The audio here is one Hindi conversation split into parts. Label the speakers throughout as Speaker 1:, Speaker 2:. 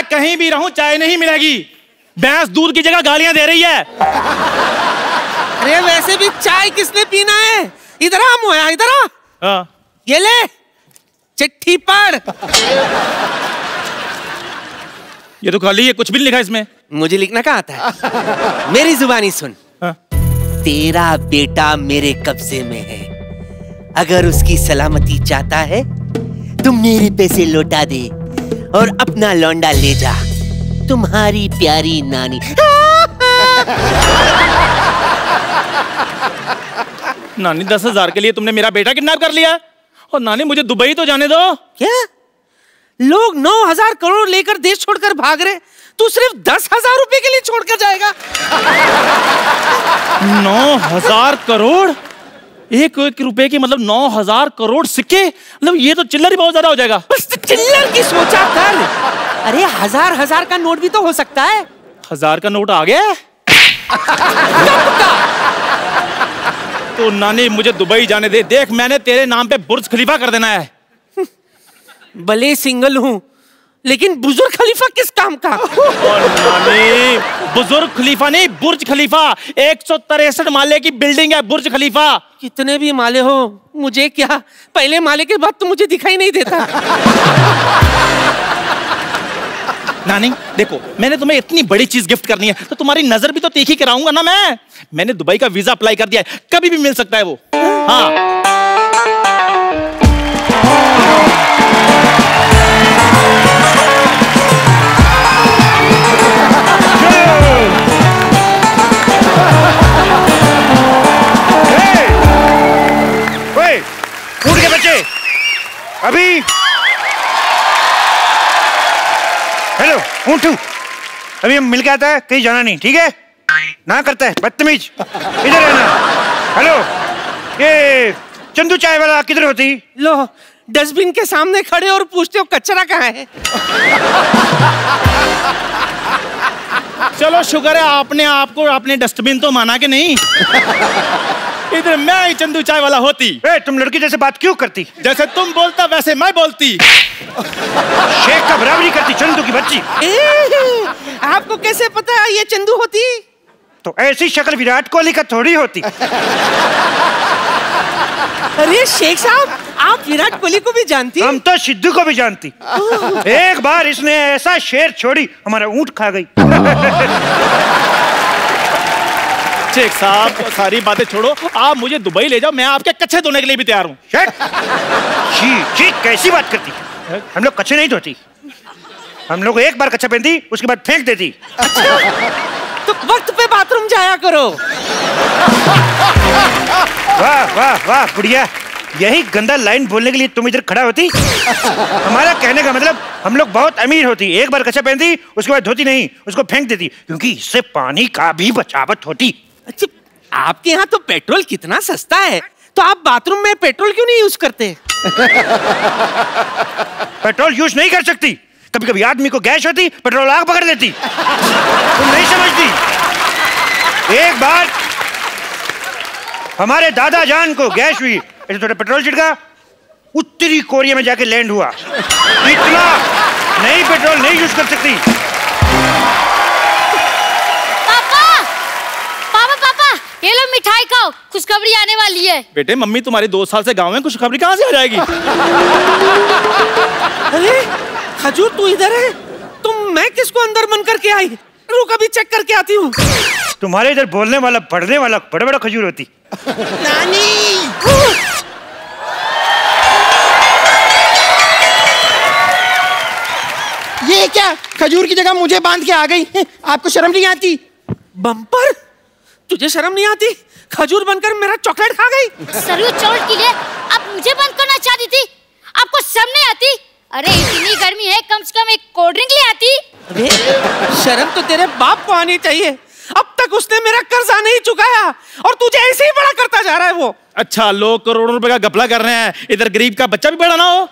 Speaker 1: मैं कहीं भी रहूं चाय नहीं मिलेगी। भैंस दूध की जगह गालियां दे रही है।
Speaker 2: अरे वैसे भी चाय किसने पीना है? इधर आ मोया, इधर आ। ये ले चिट्ठी पढ़।
Speaker 1: ये तो खाली है, कुछ भी नहीं लिखा इसमें।
Speaker 2: मुझे लिखना कहाँ आता है? मेरी जुबानी सुन। तेरा बेटा मेरे कब्जे में है, अगर उसकी सलामती चाहता है तो मेरे पैसे लौटा दे और अपना लौंडा ले जा। तुम्हारी प्यारी नानी।
Speaker 1: नानी 10,000 के लिए तुमने मेरा बेटा किडनैप कर लिया? और नानी मुझे दुबई तो जाने दो।
Speaker 2: क्या लोग 9,000 करोड़ लेकर देश छोड़कर भाग रहे, तू सिर्फ 10,000 रुपए के लिए छोड़कर जाएगा?
Speaker 1: 9,000 करोड़? एक रुपए की मतलब 9,000 करोड़ सिक्के? मतलब ये तो चिल्लर ही बहुत ज्यादा हो जाएगा।
Speaker 2: बस चिल्लर की सोचा कर। अरे 1000 का नोट भी तो हो सकता है।
Speaker 1: 1000 का नोट आ गया? तो नानी मुझे दुबई जाने दे। देख मैंने तेरे नाम पे बुर्ज खलीफा कर देना है।
Speaker 2: भले सिंगल हूँ लेकिन बुजुर्ग खलीफा किस काम का?
Speaker 1: और नानी बुजुर्ग खलीफा नहीं, बुर्ज खलीफा। 163 माले की बिल्डिंग है बुर्ज खलीफा।
Speaker 2: कितने भी माले हो मुझे क्या, पहले माले के बाद तो मुझे दिखाई नहीं देता।
Speaker 1: नानी देखो मैंने तुम्हें इतनी बड़ी चीज गिफ्ट करनी है तो तुम्हारी नजर भी तो तीखी कराऊंगा ना। मैंने दुबई का वीजा अप्लाई कर दिया है, कभी भी मिल सकता है वो। हाँ
Speaker 3: उठ के बच्चे अभी। हेलो ऊँटू, अभी हम मिल के आता है, कहीं जाना नहीं, ठीक है? ना करता है बदतमीज, इधर रहना। हेलो ये चंदू चाय वाला किधर होती?
Speaker 2: लो डस्टबिन के सामने खड़े और पूछते हो कचरा कहाँ है?
Speaker 1: चलो शुक्र है आपने आपको अपने डस्टबिन तो माना कि नहीं। इधर मैं ही चंदू चाय वाला होती।
Speaker 3: तुम लड़की जैसे बात क्यों करती?
Speaker 1: जैसे तुम बोलता वैसे मैं बोलती।
Speaker 3: शेख का बराबरी करती चंदू की बच्ची।
Speaker 2: आपको कैसे पता ये चंदू होती?
Speaker 3: तो ऐसी शक्ल विराट कोहली का थोड़ी होती।
Speaker 2: अरे शेख साहब आप विराट कोहली को भी जानती?
Speaker 3: हम तो सिद्धू को भी जानती। एक बार इसने ऐसा शेर छोड़ी हमारा ऊंट खा गई।
Speaker 1: शेख साहब सारी बातें छोड़ो, आप मुझे दुबई ले जाओ, मैं आपके कच्चे धोने के लिए भी तैयार हूँ।
Speaker 3: जी कैसी बात करती? हम लोग कच्चे नहीं धोती, हम लोग एक बार कच्चा पहनती उसके बाद फेंक देती।
Speaker 2: अच्छा, तो वक्त पे बाथरूम जाया करो।
Speaker 3: वाह वाह वाह बुढ़िया, यही गंदा लाइन बोलने के लिए तुम इधर खड़ा होती? हमारा कहने का मतलब हम लोग बहुत अमीर होती, एक बार कच्चा पहनती उसके बाद धोती नहीं, उसको फेंक देती, क्योंकि इससे पानी का भी बचावट होती।
Speaker 2: अच्छा आपके यहाँ तो पेट्रोल कितना सस्ता है, तो आप बाथरूम में पेट्रोल क्यों नहीं यूज करते?
Speaker 3: पेट्रोल यूज नहीं कर सकती, कभी कभी आदमी को गैस होती, पेट्रोल आग पकड़ लेती। तुम नहीं समझती। एक बार हमारे दादा जान को गैस हुई, ऐसे थोड़ा पेट्रोल छिड़का, उत्तरी कोरिया में जाके लैंड हुआ। इतना नहीं पेट्रोल नहीं यूज कर सकती।
Speaker 4: पापा ये लो मिठाई खाओ, खुशखबरी आने वाली है।
Speaker 1: बेटे मम्मी तुम्हारी 2 साल से गाँव में, खुशखबरी कहाँ से आ जाएगी?
Speaker 2: अरे खजूर तू इधर है, तुम मैं किसको अंदर बंद करके आई? रुक अभी चेक करके आती हूँ।
Speaker 3: तुम्हारे इधर बोलने वाला पढ़ने वाला बड़ा बड़ा खजूर होती।
Speaker 2: नानी
Speaker 5: ये क्या, खजूर की जगह मुझे बांध के आ गई। आपको शर्म नहीं आती?
Speaker 2: बम्पर तुझे शर्म नहीं आती? खजूर बनकर मेरा चॉकलेट खा गई।
Speaker 4: सरयू चोट के लिए आप मुझे बंद करना चाहती थी, आपको शर्म नहीं आती? अरे इतनी गर्मी है, कम से कम एक कोल्ड ड्रिंक ले आती।
Speaker 2: अरे शर्म तो तेरे बाप को आनी चाहिए, अब तक उसने मेरा कर्जा नहीं चुकाया और तुझे ऐसे ही बड़ा करता जा रहा है वो।
Speaker 1: अच्छा लोग करोड़ों रुपए का घपला कर रहे हैं, इधर गरीब का बच्चा भी बड़ा ना हो?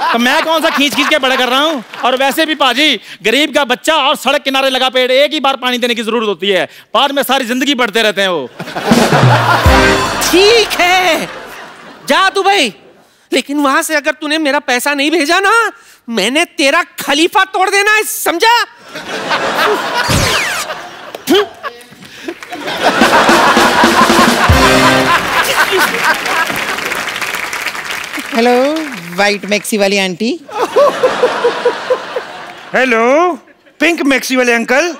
Speaker 1: तो मैं कौन सा खींच खींच के बड़ा कर रहा हूँ? और वैसे भी पाजी गरीब का बच्चा और सड़क किनारे लगा पेड़, एक ही बार पानी देने की जरूरत होती है, बाद में सारी जिंदगी बढ़ते रहते हैं वो।
Speaker 2: ठीक है जा दुबई, लेकिन वहां से अगर तूने मेरा पैसा नहीं भेजा ना, मैंने तेरा खलीफा तोड़ देना है, समझा?
Speaker 5: हेलो वाइट मैक्सी वाली आंटी।
Speaker 3: हेलो पिंक मैक्सी वाले अंकल।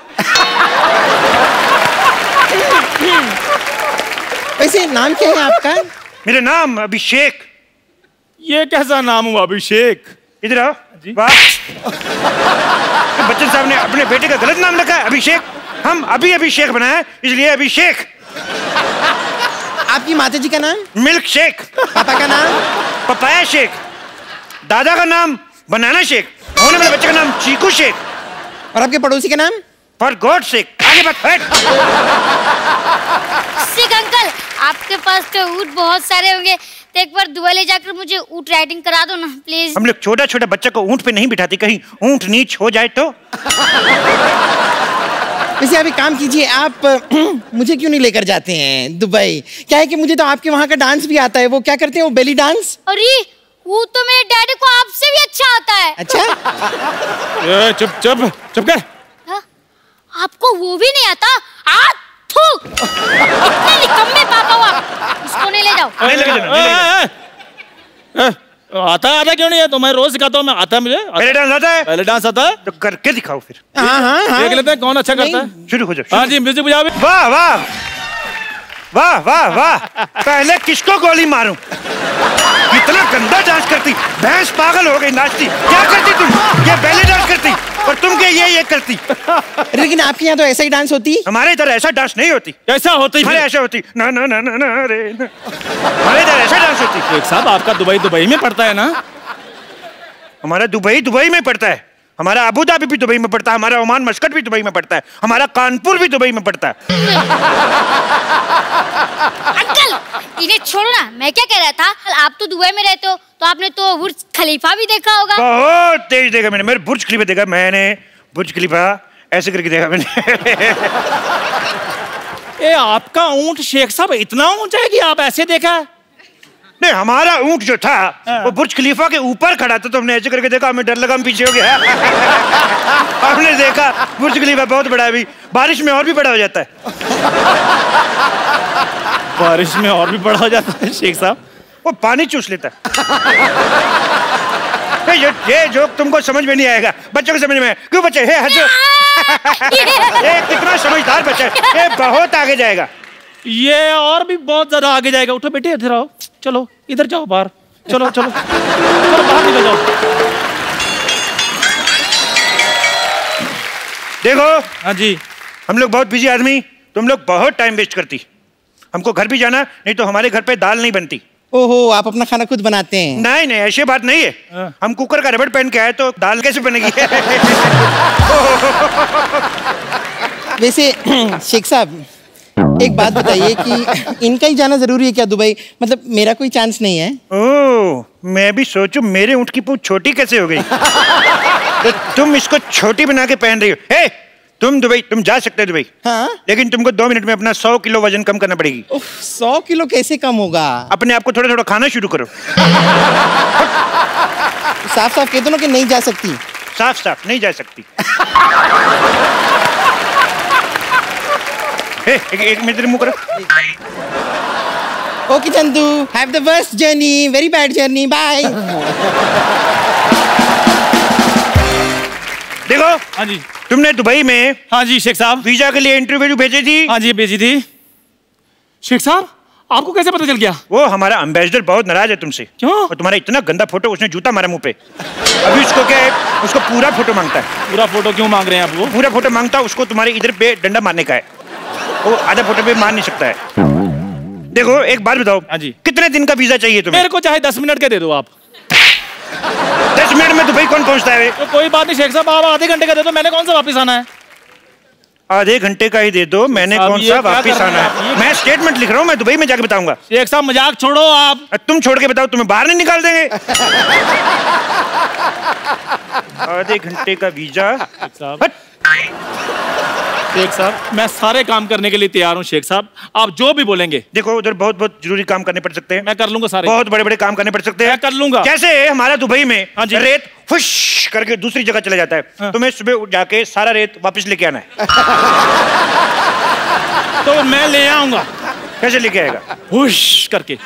Speaker 5: वैसे नाम क्या है आपका?
Speaker 3: मेरा नाम अभिषेक।
Speaker 1: ये कैसा नाम हुआ अभिषेक?
Speaker 3: इधर आओ। वाह, बच्चन साहब ने अपने बेटे का गलत नाम रखा है अभिषेक। हम अभी अभिषेक बनाए इसलिए अभिषेक।
Speaker 5: आपकी माता जी का नाम?
Speaker 3: Milk shake.
Speaker 5: पापा का नाम?
Speaker 3: Papaya shake. दादा का नाम बनाना शेक। होने वाले बच्चे का नाम चीकू शेक।
Speaker 5: और आपके पड़ोसी का नाम?
Speaker 3: For God shake. आगे बात हट।
Speaker 4: शेख अंकल, आपके पास तो ऊँट बहुत सारे होंगे, तो एक बार दुबई ले जाकर मुझे ऊँट राइडिंग करा दो ना प्लीज।
Speaker 3: हम लोग छोटा छोटा बच्चा को ऊँट पे नहीं बिठाते, कहीं ऊँट नीच हो जाए तो।
Speaker 5: वैसे आप एक काम कीजिए, आप मुझे क्यों नहीं लेकर जाते हैं दुबई? क्या है कि मुझे तो आपके वहाँ का डांस भी आता है। वो क्या करते हैं, वो बेली डांस?
Speaker 4: अरे वो तो मेरे डैडी को आपसे भी अच्छा आता है।
Speaker 5: अच्छा।
Speaker 1: चुप चुप चुप कर।
Speaker 4: हाँ? आपको वो भी नहीं आता? इतने निकम्मे पापा हो आप। इसको नहीं ले जाओ।
Speaker 3: नहीं लेके जाना, नहीं लेके जाना।
Speaker 1: आता क्यों नहीं है? तो मैं रोज सिखाता हूँ, मैं आता है मुझे।
Speaker 3: पहले डांस आता है?
Speaker 1: पहले डांस आता है
Speaker 3: तो करके दिखाओ फिर।
Speaker 5: हाँ हाँ हाँ,
Speaker 1: देख लेते हैं कौन अच्छा करता है।
Speaker 3: शुरू हो जाओ।
Speaker 1: हाँ जी, म्यूजिक बजाओ।
Speaker 3: वाह वाह वाह वाह वाह। पहले किसको गोली मारूं? कितना गंदा डांस करती, भैंस पागल हो गई नाचती। क्या करती तुम? ये बैले डांस करती और तुम क्या ये करती?
Speaker 5: लेकिन आपके यहाँ तो ऐसा ही डांस होती?
Speaker 3: हमारे इधर ऐसा डांस नहीं होती।
Speaker 1: कैसा होती?
Speaker 3: हमारे ऐसा होती ना ना ना ना ना रे ना। हमारे इधर ऐसा डांस होती।
Speaker 1: एक साहब, आपका दुबई में पड़ता है ना?
Speaker 3: हमारा दुबई में पड़ता है। हमारा अबू धाबी भी दुबई में पड़ता है। हमारा ओमान मस्कट भी दुबई में पड़ता है। हमारा कानपुर भी दुबई में पड़ता है।
Speaker 4: अंकल इन्हें छोड़ो ना, मैं क्या कह रहा था, आप तो दुबई में रहते हो, तो आपने तो बुर्ज खलीफा भी देखा होगा।
Speaker 3: बहुत तेज देखा मैंने। मेरे बुर्ज खलीफा देखा मैंने। बुर्ज खलीफा ऐसे करके देखा मैंने।
Speaker 1: ए, आपका ऊंट शेख साहब इतना ऊंचा है कि आप ऐसे देखा?
Speaker 3: नहीं, हमारा ऊंट जो था वो बुर्ज खलीफा के ऊपर खड़ा था, तो हमने ऐसे करके देखा। हमें डर लगा, हम पीछे हो गया। हमने देखा बुर्ज खलीफा बहुत बड़ा है, अभी बारिश में और भी बड़ा हो जाता है।
Speaker 1: बारिश में और भी बड़ा हो जाता है शेख साहब?
Speaker 3: वो पानी चूस लेता है। ये जोक तुमको समझ में नहीं आएगा, बच्चों को समझ में। क्यों बच्चे? हे हंसो। ये कितना समझदार बच्चा है, ये बहुत आगे जाएगा।
Speaker 1: ये और भी बहुत ज्यादा आगे जाएगा। उठो बेटे, इधर आओ। चलो इधर जाओ, बाहर चलो चलो चलो, बाहर निकल जाओ।
Speaker 3: देखो
Speaker 1: हाँ जी,
Speaker 3: हम लोग बहुत बिजी आदमी, तुम लोग बहुत टाइम वेस्ट करती। हमको घर भी जाना, नहीं तो हमारे घर पे दाल नहीं बनती।
Speaker 5: ओहो, आप अपना खाना खुद बनाते हैं?
Speaker 3: नहीं नहीं, ऐसी बात नहीं है। हम कुकर का रबड़ पहन के आए तो दाल कैसे बनेगी?
Speaker 5: वैसे शेख साहब एक बात बताइए कि इनका ही जाना जरूरी है क्या दुबई? मतलब मेरा कोई चांस नहीं है?
Speaker 3: ओह, मैं भी सोचूं मेरे ऊँट की पूंछ छोटी कैसे हो गई। तो तुम इसको छोटी बना के पहन रही हो। हे, तुम दुबई, तुम जा सकते हो दुबई।
Speaker 5: हाँ?
Speaker 3: लेकिन तुमको 2 मिनट में अपना 100 किलो वजन कम करना पड़ेगी।
Speaker 5: 100 किलो कैसे कम होगा?
Speaker 3: अपने आप को थोड़ा थोड़ा खाना शुरू करो।
Speaker 5: साफ साफ कह दो ना कि नहीं जा सकती।
Speaker 3: साफ साफ नहीं जा सकती। एक मिनट मुंह करो।
Speaker 5: Okay Chandu, have the worst journey, very bad journey, bye.
Speaker 3: देखो
Speaker 1: हाँ जी,
Speaker 3: तुमने दुबई में
Speaker 1: हाँ जी शेख साहब,
Speaker 3: वीजा के लिए इंटरव्यू भेजी थी।
Speaker 1: हाँ जी भेजी थी। शेख साहब आपको कैसे पता चल गया?
Speaker 3: वो हमारा एम्बेसडर बहुत नाराज है तुमसे।
Speaker 1: क्यों?
Speaker 3: और तुम्हारा इतना गंदा फोटो, उसने जूता मारा मुंह पे। अभी उसको क्या है, उसको पूरा फोटो मांगता है।
Speaker 1: पूरा फोटो क्यों मांग रहे हैं आप? वो
Speaker 3: पूरा फोटो मांगता है, उसको तुम्हारे इधर पे डंडा मारने का है। वो आधा फोटो पे मार नहीं सकता है। देखो एक बात बताओ,
Speaker 1: हाँ जी,
Speaker 3: कितने दिन का वीजा चाहिए तुम्हें?
Speaker 1: मेरे को चाहे 10 मिनट के दे दो आप।
Speaker 3: 10 मिनट में दुबई कौन पहुंचता है?
Speaker 1: तो कोई बात नहीं शेख साहब, आप आधे घंटे का दे दो, मैंने कौन सा वापस आना है?
Speaker 3: आधे घंटे का ही दे दो, मैंने कौन सा वापस आना है? मैं स्टेटमेंट लिख रहा हूँ, मैं दुबई में जाके बताऊंगा।
Speaker 1: शेख साहब मजाक छोड़ो आप।
Speaker 3: तुम छोड़ के बताओ, तुम्हें बाहर नहीं निकाल देंगे। आधे घंटे का वीजा।
Speaker 1: साहब शेख साहब मैं सारे काम करने के लिए तैयार हूँ शेख साहब, आप जो भी बोलेंगे।
Speaker 3: देखो उधर बहुत बहुत जरूरी काम करने पड़ सकते हैं,
Speaker 1: मैं कर लूंगा सारे।
Speaker 3: बहुत बड़े बड़े काम करने पड़ सकते हैं,
Speaker 1: मैं कर लूंगा।
Speaker 3: जैसे हमारा दुबई में
Speaker 1: हाँ जी।
Speaker 3: रेत फुश करके दूसरी जगह चला जाता है,
Speaker 1: हाँ।
Speaker 3: तुम्हें सुबह उठ जाके सारा रेत वापस लेके आना है।
Speaker 1: तो मैं ले आऊंगा।
Speaker 3: कैसे लेके आएगा?
Speaker 1: हुश करके।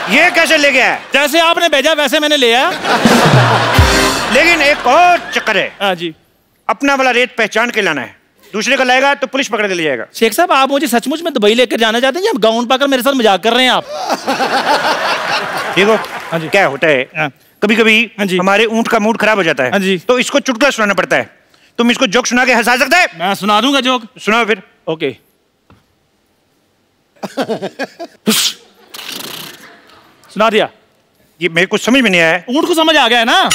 Speaker 3: ये कैसे ले गया है?
Speaker 1: जैसे आपने भेजा वैसे मैंने ले आया।
Speaker 3: लेकिन एक और चक्कर है।
Speaker 1: हाँ जी।
Speaker 3: अपना वाला रेत पहचान के लाना है, दूसरे का लाएगा तो पुलिस पकड़ के ले जाएगा।
Speaker 1: शेख साहब आप मुझे सचमुच में दुबई लेकर जाना चाहते हैं या गाउन पाकर मेरे साथ मजाक कर रहे हैं आप?
Speaker 3: देखो
Speaker 1: हाँ जी।
Speaker 3: क्या होता है,
Speaker 1: हाँ।
Speaker 3: कभी कभी
Speaker 1: हाँ जी।
Speaker 3: हमारे ऊंट का मूड खराब हो जाता है,
Speaker 1: हाँ जी।
Speaker 3: तो इसको चुटकुला सुनाना पड़ता है। तुम इसको जोक सुना के हंसा सकते है?
Speaker 1: मैं सुना दूंगा जोक।
Speaker 3: सुनाओ फिर।
Speaker 1: ओके। सुना दिया।
Speaker 3: ये मेरे को समझ में नहीं आया।
Speaker 1: ऊंट को समझ आ गया है ना?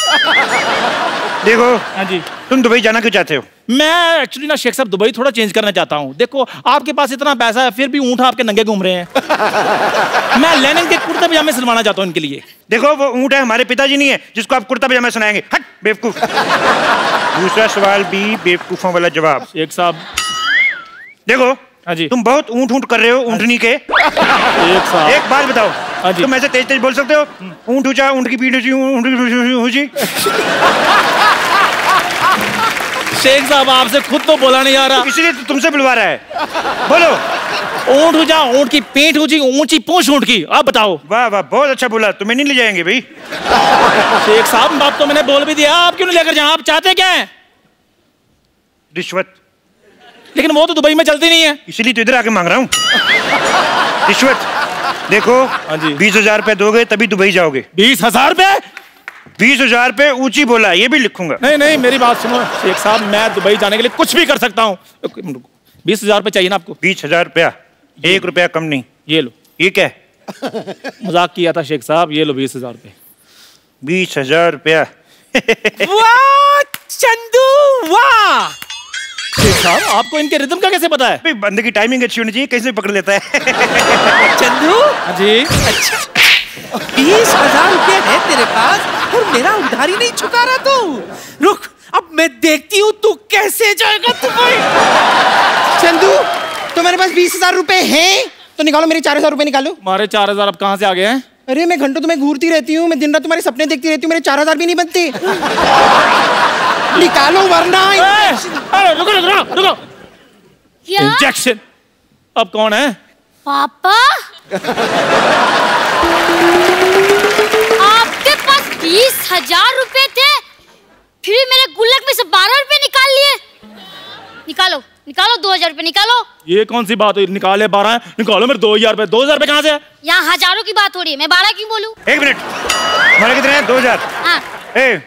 Speaker 3: देखो
Speaker 1: हाँ जी।
Speaker 3: तुम दुबई जाना क्यों चाहते हो?
Speaker 1: मैं एक्चुअली ना शेख साहब दुबई थोड़ा चेंज करना चाहता हूँ। देखो आपके पास इतना पैसा है फिर भी ऊंट आपके नंगे घूम रहे हैं। मैं लेनिन के कुर्ते पजामे सिलवाना चाहता हूँ इनके लिए।
Speaker 3: देखो वो ऊंट है, हमारे पिताजी नहीं है जिसको आप कुर्ता पजामा सुनाएंगे। हट बेवकूफ। दूसरा सवाल भी बेवकूफों वाला जवाब।
Speaker 1: शेख साहब
Speaker 3: देखो
Speaker 1: हाँ जी।
Speaker 3: तुम बहुत ऊंट ऊंट कर रहे हो ऊंटनी के।
Speaker 1: शेख साहब
Speaker 3: एक बात बताओ,
Speaker 1: हाँ जी।
Speaker 3: तुम ऐसे तेज तेज बोल सकते हो? ऊंट ऊंचा, ऊंट की पीठ ऊंची, ऊंट की पीठ ऊंची।
Speaker 1: शेख साहब आपसे खुद तो बोला नहीं आ रहा,
Speaker 3: इसलिए तो तुमसे बुलवा रहा है। बोलो।
Speaker 1: ऊंट ऊंचा, ऊंट की पीठ ऊंची, ऊंची पूंछ ऊंट की। अब बताओ।
Speaker 3: वाह वाह बहुत अच्छा बोला, तुम्हें नहीं ले जाएंगे भाई।
Speaker 1: शेख साहब बात तो मैंने बोल भी दिया, आप क्यों नहीं लेकर जाए? आप चाहते क्या है?
Speaker 3: रिश्वत।
Speaker 1: लेकिन वो तो दुबई में चलती नहीं है।
Speaker 3: इसीलिए तो इधर आके मांग रहा हूँ रिश्वत। देखो
Speaker 1: हाँ जी।
Speaker 3: 20,000 रुपए दोगे तभी दुबई जाओगे।
Speaker 1: 20,000 रुपए?
Speaker 3: 20,000 रुपए ऊंची बोला, ये भी लिखूंगा।
Speaker 1: नहीं नहीं मेरी बात सुनो शेख साहब, मैं दुबई जाने के लिए कुछ भी कर सकता हूँ। 20,000 रुपए चाहिए ना आपको?
Speaker 3: 20,000 रुपया, 1 रुपया कम नहीं।
Speaker 1: ये लो।
Speaker 3: ये क्या है?
Speaker 1: मजाक किया था शेख साहब, ये लो 20,000 रुपए।
Speaker 3: 20,000 रुपया।
Speaker 2: वाह चंदू वाह।
Speaker 1: शेख साहब आपको इनके रिदम का कैसे पता है?
Speaker 3: भाई बंदे की टाइमिंग अच्छी होनी चाहिए, कैसे भी पकड़ लेता है।
Speaker 2: चंदू
Speaker 1: हाँ जी।
Speaker 2: 20,000 रुपए है तेरे पास और मेरा उधारी नहीं चुका रहा तू। रुक अब मैं देखती हूँ तू कैसे जाएगा दुबई।
Speaker 5: चंदू तुम्हारे पास 20,000 रुपए हैं तो निकालो, मेरे 4,000 रुपए निकालो।
Speaker 1: हमारे 4,000 अब कहाँ से आ गए हैं?
Speaker 5: अरे मैं घंटों तुम्हें घूरती रहती हूँ, मैं दिन रात तुम्हारे सपने देखती रहती हूँ, मेरे 4,000 भी नहीं बनते। निकालो वरना।
Speaker 1: अरे रुको रुको रुको रुको।
Speaker 4: क्या?
Speaker 1: इंजेक्शन। अब कौन है?
Speaker 4: पापा आपके पास 20,000 रुपए थे, फिर भी मेरे गुल्लक में से 12 रुपए निकाल लिए। निकालो निकालो 2,000 रुपए निकालो।
Speaker 1: ये कौन सी बात हुई? निकाले 12 है, निकालो मेरे 2,000 रुपए। 2,000 रुपए कहाँ से है?
Speaker 4: यहाँ हजारों की बात हो रही है, मैं 12 क्यों बोलूं?
Speaker 3: 1 मिनट, तुम्हारे कितने हैं? 2,000।
Speaker 4: हाँ।
Speaker 3: ए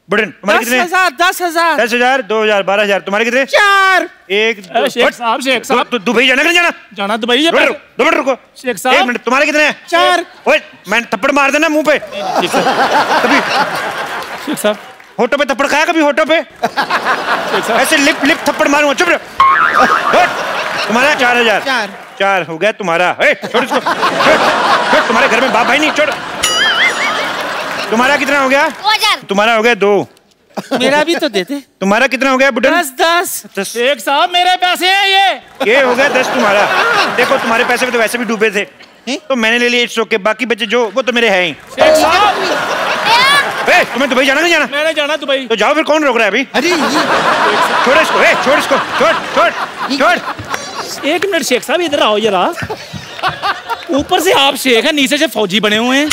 Speaker 3: बुढ़न तुम्हारे कितने हैं?
Speaker 2: 10,000
Speaker 3: 10,000, 2,000, 12,000। तुम्हारे कितने?
Speaker 5: 4।
Speaker 3: 1 2।
Speaker 1: शेख साहब शेख साहब
Speaker 3: तो दुबई जाना कि नहीं जाना?
Speaker 1: जाना दुबई है।
Speaker 3: 2 मिनट रुको।
Speaker 1: शेख साहब।
Speaker 3: 1 मिनट, तुम्हारे कितने हैं?
Speaker 5: 4।
Speaker 3: ओए मैंने थप्पड़ मार देना मुंह पे।
Speaker 1: शेख साहब
Speaker 3: कभी
Speaker 1: शेख साहब
Speaker 3: होठों पे थप्पड़ खाया? कभी होठों पे
Speaker 1: शेख साहब
Speaker 3: ऐसे लिप लिप थप्पड़ मारूंगा। चुप रहो। तुम्हारा 4,000। 4 हो गया तुम्हारा। ए, छोड़ इसको, छोड़। तुम्हारे घर में बाप भाई नहीं, छोड़। तुम्हारा कितना हो गया?
Speaker 4: 2,000।
Speaker 3: तुम्हारा हो गया 2।
Speaker 2: मेरा भी तो दे दे।
Speaker 3: तुम्हारा कितना हो गया बुढ़न?
Speaker 2: 10
Speaker 1: शेख साहब मेरे पैसे हैं
Speaker 3: ये हो गया 10 तुम्हारा। देखो तुम्हारे पैसे में तो वैसे भी डूबे थे, तो मैंने ले लिए इट्स ओके। बाकी बचे जो वो तो मेरे हैं ही।
Speaker 1: शेख साहब
Speaker 3: ए, तुम्हें दुबई जाना नहीं जाना?
Speaker 1: मैंने जाना दुबई।
Speaker 3: तो जाओ फिर, कौन रोक रहा है अभी?
Speaker 5: अरे
Speaker 3: छोड़ इसको, ए, छोड़ इसको, छोड़ छोड़ छोड़।
Speaker 1: 1 मिनट शेख साहब इधर आओ जरा। ऊपर से आप शेख हैं, नीचे से फौजी बने हुए हैं।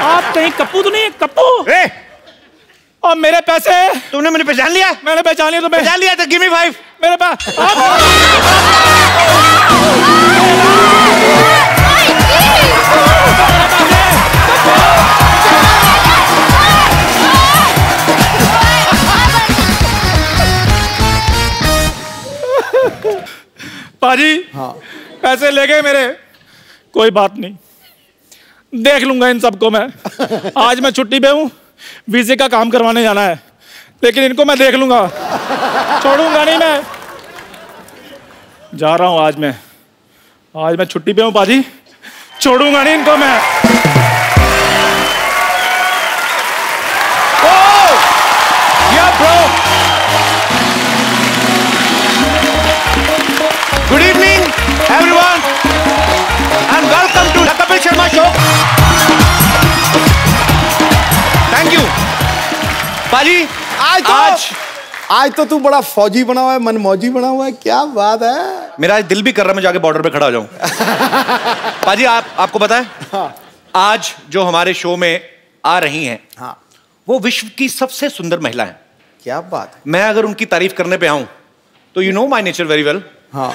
Speaker 1: आप कहीं कप्पू तो नहीं है? कप्पू।
Speaker 3: ए,
Speaker 1: और मेरे पैसे?
Speaker 3: तुमने मुझे पहचान लिया?
Speaker 1: मैंने पहचान लिया तुम्हें।
Speaker 3: पहचान लिया तो गिव मी 5।
Speaker 1: मेरे पास पाजी। हाँ। पैसे ले गए मेरे। कोई बात नहीं, देख लूंगा इन सबको मैं। आज मैं छुट्टी पे हूँ, वीजे का काम करवाने जाना है, लेकिन इनको मैं देख लूंगा, छोड़ूंगा नहीं मैं। जा रहा हूँ आज मैं छुट्टी पे हूँ पाजी, छोड़ूंगा नहीं इनको मैं। ओ! या ब्रो
Speaker 3: का शो। थैंक यू पाजी।
Speaker 6: आज तो तू बड़ा फौजी बना हुआ है, मनमौजी बना हुआ है, क्या बात है।
Speaker 3: मेरा दिल भी कर रहा है मैं जाके बॉर्डर पे खड़ा हो जाऊं। पाजी आपको पता है
Speaker 6: हाँ।
Speaker 3: आज जो हमारे शो में आ रही हैं
Speaker 6: हाँ।
Speaker 3: वो विश्व की सबसे सुंदर महिला है।
Speaker 6: क्या बात है।
Speaker 3: मैं अगर उनकी तारीफ करने पे आऊं तो you know my nature very well.
Speaker 6: हाँ।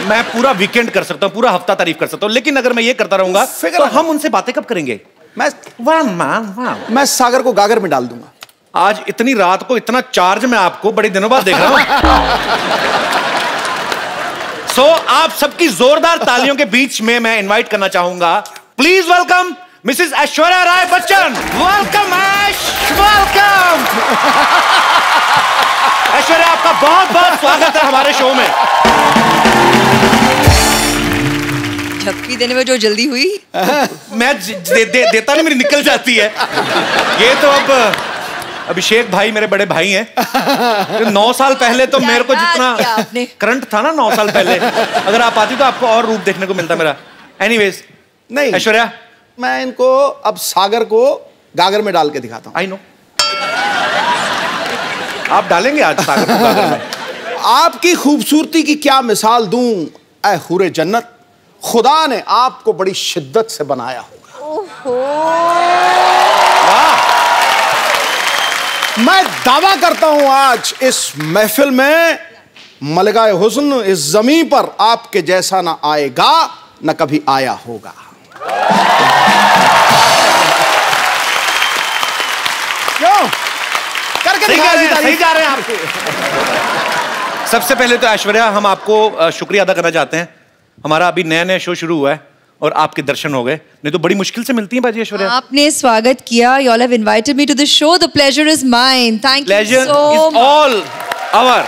Speaker 3: मैं पूरा वीकेंड कर सकता हूं, पूरा हफ्ता तारीफ कर सकता हूं, लेकिन अगर मैं ये करता रहूंगा तो हम उनसे बातें कब करेंगे।
Speaker 6: मैं सागर को गागर में डाल दूंगा।
Speaker 3: आज इतनी रात को इतना चार्ज मैं आपको बड़े दिनों बाद देख रहा हूं। सो आप सबकी जोरदार तालियों के बीच में मैं इनवाइट करना चाहूंगा, please welcome Mrs Aishwarya Rai Bachchan. Welcome Aish, welcome. Aishwarya आपका बहुत बहुत स्वागत है हमारे शो में।
Speaker 7: झपकी देने में जो जल्दी हुई
Speaker 3: मैं देता नहीं, मेरी निकल जाती है। ये तो अब अभिषेक भाई मेरे बड़े भाई हैं। 9 साल पहले तो मेरे को जितना करंट था ना 9 साल पहले, अगर आप आती तो आपको और रूप देखने को मिलता मेरा। एनीवेज
Speaker 6: नहीं
Speaker 3: ऐश्वर्या,
Speaker 6: मैं इनको अब सागर को गागर में डाल के दिखाता हूँ।
Speaker 3: आई नो आप डालेंगे आज सागर को गागर में।
Speaker 6: आपकी खूबसूरती की क्या मिसाल दूं ऐ हुरे जन्नत, खुदा ने आपको बड़ी शिद्दत से बनाया होगा।
Speaker 3: वाह।
Speaker 6: मैं दावा करता हूं आज इस महफिल में मलगाए हुस्न इस जमीन पर आपके जैसा ना आएगा न कभी आया होगा। क्यों करके
Speaker 3: सही जा रहे हैं आप। सबसे पहले तो ऐश्वर्या हम आपको शुक्रिया अदा करना चाहते हैं। हमारा अभी नया नया शो शुरू हुआ है और आपके दर्शन हो गए, नहीं तो बड़ी मुश्किल से मिलती हैं बाजी ऐश्वर्या।
Speaker 7: आपने स्वागत किया। You all have invited me to the show. The pleasure is mine. Thank you
Speaker 3: Pleasure
Speaker 7: so
Speaker 3: is
Speaker 7: much.
Speaker 3: all our।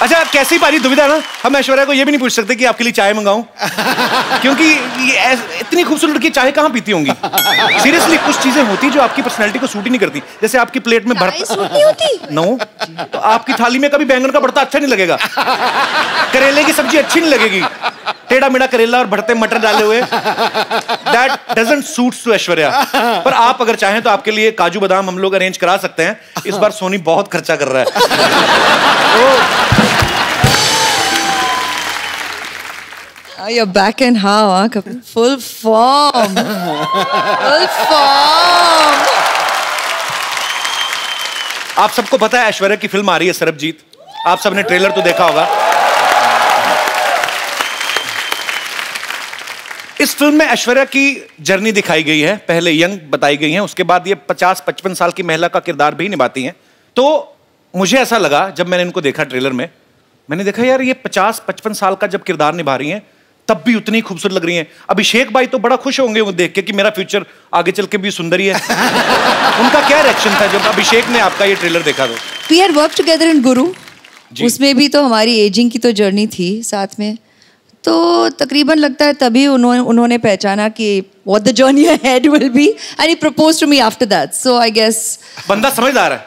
Speaker 3: अच्छा कैसी बारी दुविधा ना, हम ऐश्वर्या को ये भी नहीं पूछ सकते कि आपके लिए चाय मंगाऊं, क्योंकि ये इतनी खूबसूरत लड़की चाय कहाँ पीती होंगी। सीरियसली कुछ चीजें होती जो आपकी पर्सनैलिटी को सूट ही नहीं करती। जैसे आपकी प्लेट में
Speaker 7: चाय सूट नहीं होती?
Speaker 3: नो, तो आपकी थाली में कभी बैंगन का भरता अच्छा नहीं लगेगा, करेले की सब्जी अच्छी नहीं लगेगी, टेढ़ा मेढ़ा करेला और भरते मटर डाले हुए, that doesn't suits to Aishwarya. पर आप अगर चाहें तो आपके लिए काजू बादाम हम लोग अरेंज करा सकते हैं। इस बार सोनी बहुत खर्चा कर रहा है।
Speaker 7: You're back in how, huh? Kapil? Full form. Full form.
Speaker 3: आप सबको पता है ऐश्वर्या की फिल्म आ रही है सरबजीत। आप सबने ट्रेलर तो देखा होगा। इस फिल्म में ऐश्वर्या की जर्नी दिखाई गई है। पहले यंग बताई गई है, उसके बाद ये 50-55 साल की महिला का किरदार भी निभाती हैं। तो मुझे ऐसा लगा जब मैंने इनको देखा ट्रेलर में, मैंने देखा यार ये 50-55 साल का जब किरदार निभा रही हैं तब भी उतनी खूबसूरत लग रही हैं। अभिषेक भाई तो बड़ा खुश होंगे वो देख के कि मेरा फ्यूचर आगे चल के भी सुंदर ही है। उनका क्या रिएक्शन था जब अभिषेक ने आपका ये ट्रेलर देखा? तो
Speaker 7: We had worked together in Guru. उसमें भी तो हमारी एजिंग की तो जर्नी थी साथ में, तो तकरीबन लगता है तभी उन्होंने पहचाना कि what the journey ahead will be and he proposed to me after that. So I guess
Speaker 3: बंदा समझदार है।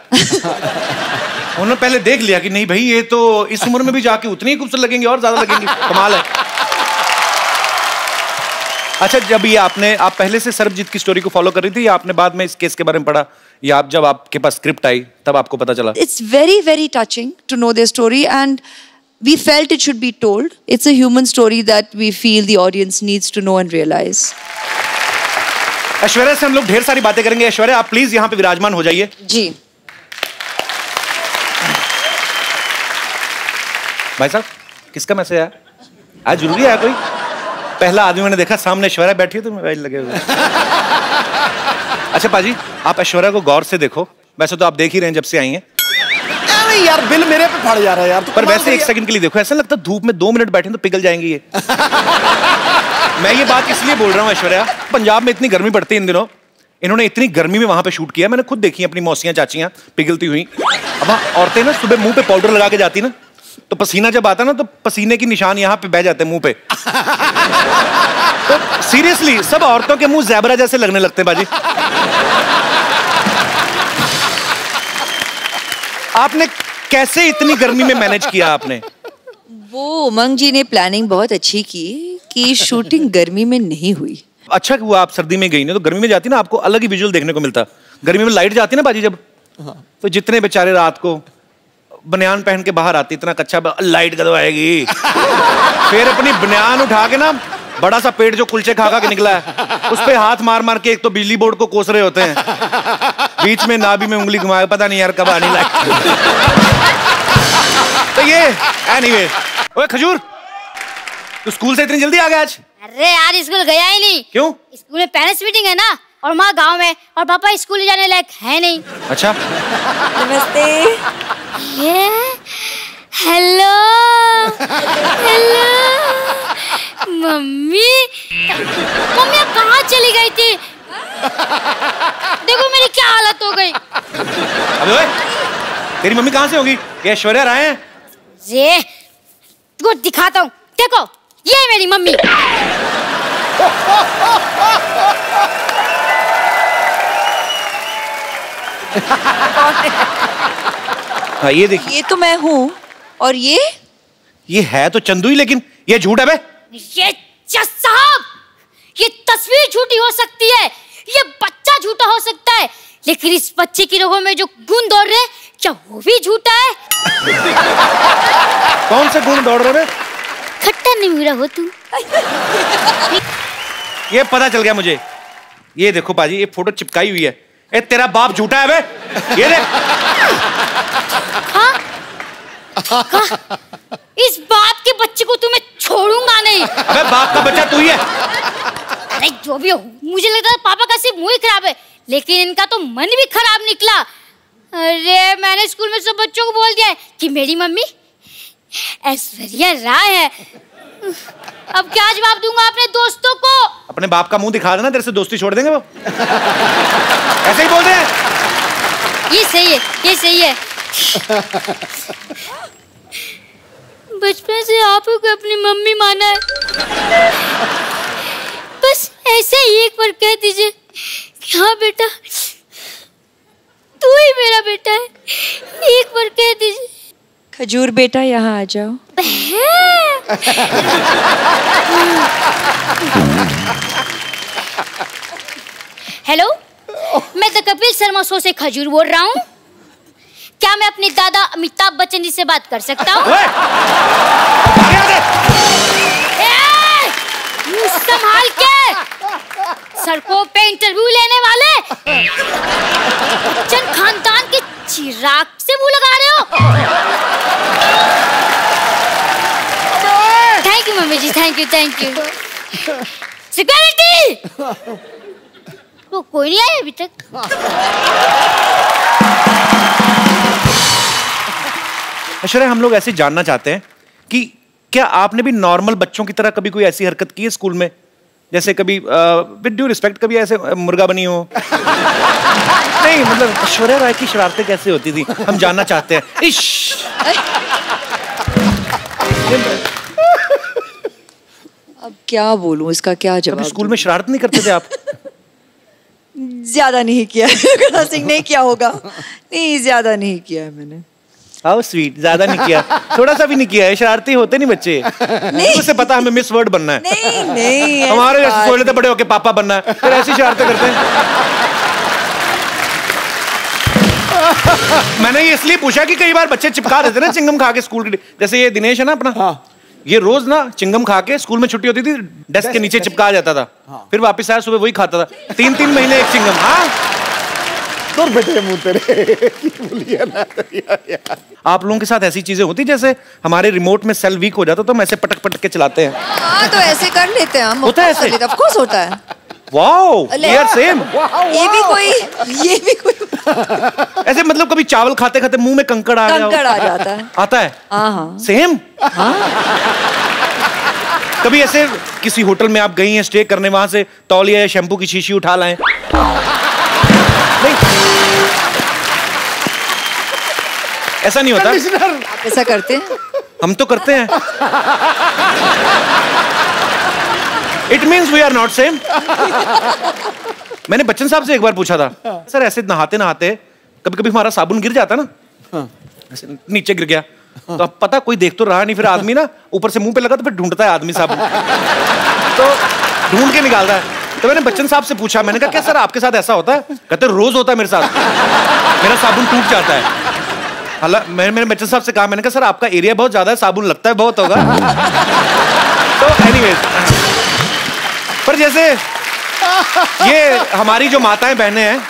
Speaker 3: उन्होंने पहले देख लिया कि नहीं भाई ये तो इस उम्र में भी जाके उतनी ही खूबसूरत लगेंगे और ज्यादा लगेंगी। कमाल है। अच्छा जब ये आप पहले से सरबजीत की स्टोरी को फॉलो कर रही थी या आपने बाद में इस केस के बारे में पढ़ा, या आप जब आपके पास स्क्रिप्ट आई तब आपको पता चला?
Speaker 7: it's very very touching to know their story and we felt it should be told. It's a human story that we feel the audience needs to know and realize.
Speaker 3: Aishwarya से हम लोग ढेर सारी बातें करेंगे। ऐश्वर्या आप प्लीज यहाँ पे विराजमान हो जाइए।
Speaker 7: जी
Speaker 3: भाई साहब किसका मैसेज आया? आज जरूरी है कोई? पहला आदमी मैंने देखा सामने ऐश्वर्या बैठी है तो मोबाइल लगे हुए। अच्छा पाजी आप ऐश्वर्या को गौर से देखो, वैसे तो आप देख ही रहे हैं जब से आई हैं।
Speaker 6: अरे यार बिल मेरे पे फट जा रहा है यार।
Speaker 3: पर वैसे 1 सेकंड के लिए देखो, ऐसा लगता है धूप में 2 मिनट बैठे तो पिघल जाएंगी ये। मैं ये बात इसलिए बोल रहा हूँ ऐश्वर्या, पंजाब में इतनी गर्मी पड़ती है इन दिनों, इन्होंने इतनी गर्मी में वहां पे शूट किया। मैंने खुद देखी अपनी मौसियां चाचियां पिघलती हुई। अब औरतें ना सुबह मुंह पे पाउडर लगा के जाती ना, तो पसीना जब आता ना तो पसीने की निशान यहाँ पे बह जाते हैं मुंह पे। तो सीरियसली सब औरतों के मुंह ज़ेबरा जैसे लगने लगते हैं बाजी। आपने कैसे इतनी गर्मी में मैनेज किया आपने?
Speaker 7: वो उमंग जी ने प्लानिंग बहुत अच्छी की कि शूटिंग गर्मी में नहीं हुई।
Speaker 3: अच्छा हुआ आप सर्दी में गई, नहीं तो गर्मी में जाती ना आपको अलग ही विजुअल देखने को मिलता। गर्मी में लाइट जाती ना बाजी जब, तो जितने बेचारे रात को बनियान पहन के बाहर आती, इतना कच्चा लाइट कदम आएगी फिर अपनी बनियान उठा के ना बड़ा सा पेट जो कुलचे खा के निकला है उस पे हाथ मार मार के एक तो बिजली बोर्ड को कोस रहे होते हैं, बीच में नाभि में उंगली घुमाए, पता नहीं यार कब आनी लाइट। तो ये एनीवे, ओए खजूर तू स्कूल से इतनी जल्दी आ गया आज?
Speaker 4: अरे यार स्कूल गया ही नहीं।
Speaker 3: क्यों?
Speaker 4: स्कूल में पेरेंट्स मीटिंग है ना, और माँ गांव में, और पापा स्कूल जाने लायक है नहीं।
Speaker 3: अच्छा
Speaker 7: नमस्ते।
Speaker 4: हेलो हेलो मम्मी, मम्मी आप कहाँ चली गई थी? देखो मेरी क्या हालत हो गई।
Speaker 3: अबे ओए, तेरी मम्मी कहाँ से होगी? ये ऐश्वर्या राय हैं?
Speaker 4: ये तुझको दिखाता हूँ, देखो ये है मेरी मम्मी।
Speaker 3: हाँ ये देखिए,
Speaker 7: ये तो मैं हूँ, और ये
Speaker 3: है तो चंदू ही, लेकिन ये झूठ है बे।
Speaker 4: ये जज साहब, ये तस्वीर झूठी हो सकती है, ये बच्चा झूठा हो सकता है, लेकिन इस बच्चे की रगों में जो गुण दौड़ रहे हैं, क्या वो भी झूठा है?
Speaker 3: कौन से गुण दौड़ रहे?
Speaker 4: खट्टा नहीं मेरा हो तू।
Speaker 3: ये पता चल गया मुझे। ये देखो पाजी, ये फोटो चिपकाई हुई है। ए तेरा बाप झूठा है बे, ये देख।
Speaker 4: हाँ? इस बाप के बच्चे को तुम्हें छोड़ूंगा नहीं।
Speaker 3: अबे बाप का बच्चा तू ही है।
Speaker 4: अरे जो भी हो, मुझे लगता है पापा का सिर्फ मुंह ही खराब है, लेकिन इनका तो मन भी खराब निकला। अरे मैंने स्कूल में सब बच्चों को बोल दिया है कि मेरी मम्मी ऐश्वर्या राय है। अब क्या जवाब दूंगा अपने दोस्तों को?
Speaker 3: अपने बाप का मुंह दिखा देना, तेरे से दोस्ती छोड़ देंगे वो। ऐसे ही बोल रहे हैं।
Speaker 4: ये सही है, ये सही है। बचपन से आप को अपनी मम्मी माना है, बस ऐसे ही एक बार कह दीजिए कि हाँ बेटा तू ही मेरा बेटा है, एक बार कह दीजिए।
Speaker 7: खजूर बेटा यहाँ आ जाओ।
Speaker 4: हेलो, मैं द कपिल शर्मा शो से खजूर बोल रहा हूँ। क्या मैं अपने दादा अमिताभ बच्चन जी से बात कर सकता हूँ? संभाल के, सड़कों पे इंटरव्यू लेने वाले बच्चन खानदान के चिराग से मुंह लगा रहे हो। Thank you mummy ji, thank you thank you. Security, वो कोई नहीं आया अभी तक।
Speaker 3: ऐश्वर्या, हम लोग ऐसे जानना चाहते हैं कि क्या आपने भी नॉर्मल बच्चों की तरह कभी कोई ऐसी हरकत की है स्कूल में? जैसे कभी विद ड्यू रिस्पेक्ट कभी ऐसे मुर्गा बनी हो? नहीं मतलब ऐश्वर्या राय की शरारतें कैसे होती थी, हम जानना चाहते हैं। इश
Speaker 7: अब क्या बोलूं, इसका क्या जवाब?
Speaker 3: कभी स्कूल में शरारत नहीं करते थे आप?
Speaker 7: ज्यादा नहीं किया है। सिंह नहीं किया होगा, नहीं ज्यादा नहीं किया है मैंने।
Speaker 3: हाउ स्वीट, ज्यादा नहीं किया, थोड़ा सा भी नहीं किया है। शरारती होते नहीं बच्चे, नहीं उसे पता हमें मिस वर्ड बनना है।
Speaker 7: नहीं नहीं,
Speaker 3: हमारे जैसे सोच लेते बड़े होके पापा बनना है, फिर ऐसी शरारतें करते हैं। मैंने ये इसलिए पूछा कि कई बार बच्चे चिपका देते ना चिंगम खा के स्कूल के, जैसे ये दिनेश है ना अपना, हाँ। ये रोज ना चिंगम खा के स्कूल में छुट्टी होती थी डेस्क के नीचे चिपका जाता था, हाँ। फिर वापस आया सुबह वही खाता था, 3-3 महीने एक चिंगम। हाँ
Speaker 6: दूर बैठे मुंह तेरे बोलिए ना यार।
Speaker 3: आप लोगों के साथ ऐसी चीजें होती जैसे हमारे रिमोट में सेल वीक हो जाता तो हम ऐसे पटक पटक के चलाते हैं?
Speaker 7: हाँ तो ऐसे कर लेते हैं हम।
Speaker 3: होता है ऐसे?
Speaker 7: ऑफ कोर्स होता है।
Speaker 3: Wow, we are same.
Speaker 7: ये भी कोई
Speaker 3: ऐसे मतलब कभी चावल खाते खाते मुंह में कंकड़ आ
Speaker 7: जाता है।
Speaker 3: आता है?
Speaker 7: हाँ
Speaker 3: सेम। कभी ऐसे किसी होटल में आप गई हैं स्टे करने, वहां से तौलिया या शैम्पू की शीशी उठा लाएं? नहीं, ऐसा नहीं होता।
Speaker 7: ऐसा करते हैं?
Speaker 3: हम तो करते हैं। It means we are not same. मैंने बच्चन साहब से एक बार पूछा था, सर ऐसे नहाते नहाते कभी कभी हमारा साबुन गिर जाता ना, ऐसे नीचे गिर गया, तो अब पता कोई देख तो रहा नहीं, फिर आदमी ना ऊपर से मुंह पे लगा तो फिर ढूंढता है आदमी साबुन, तो ढूंढ के निकालता है। तो मैंने बच्चन साहब से पूछा, मैंने कहा क्या सर आपके साथ ऐसा होता है? कहते रोज होता है मेरे साथ, मेरा साबुन टूट जाता है। हालांकि मैंने बच्चन साहब से कहा, मैंने कहा सर आपका एरिया बहुत ज्यादा है, साबुन लगता है बहुत होगा। तो एनीवेज, पर जैसे ये हमारी जो माताएं बहनें हैं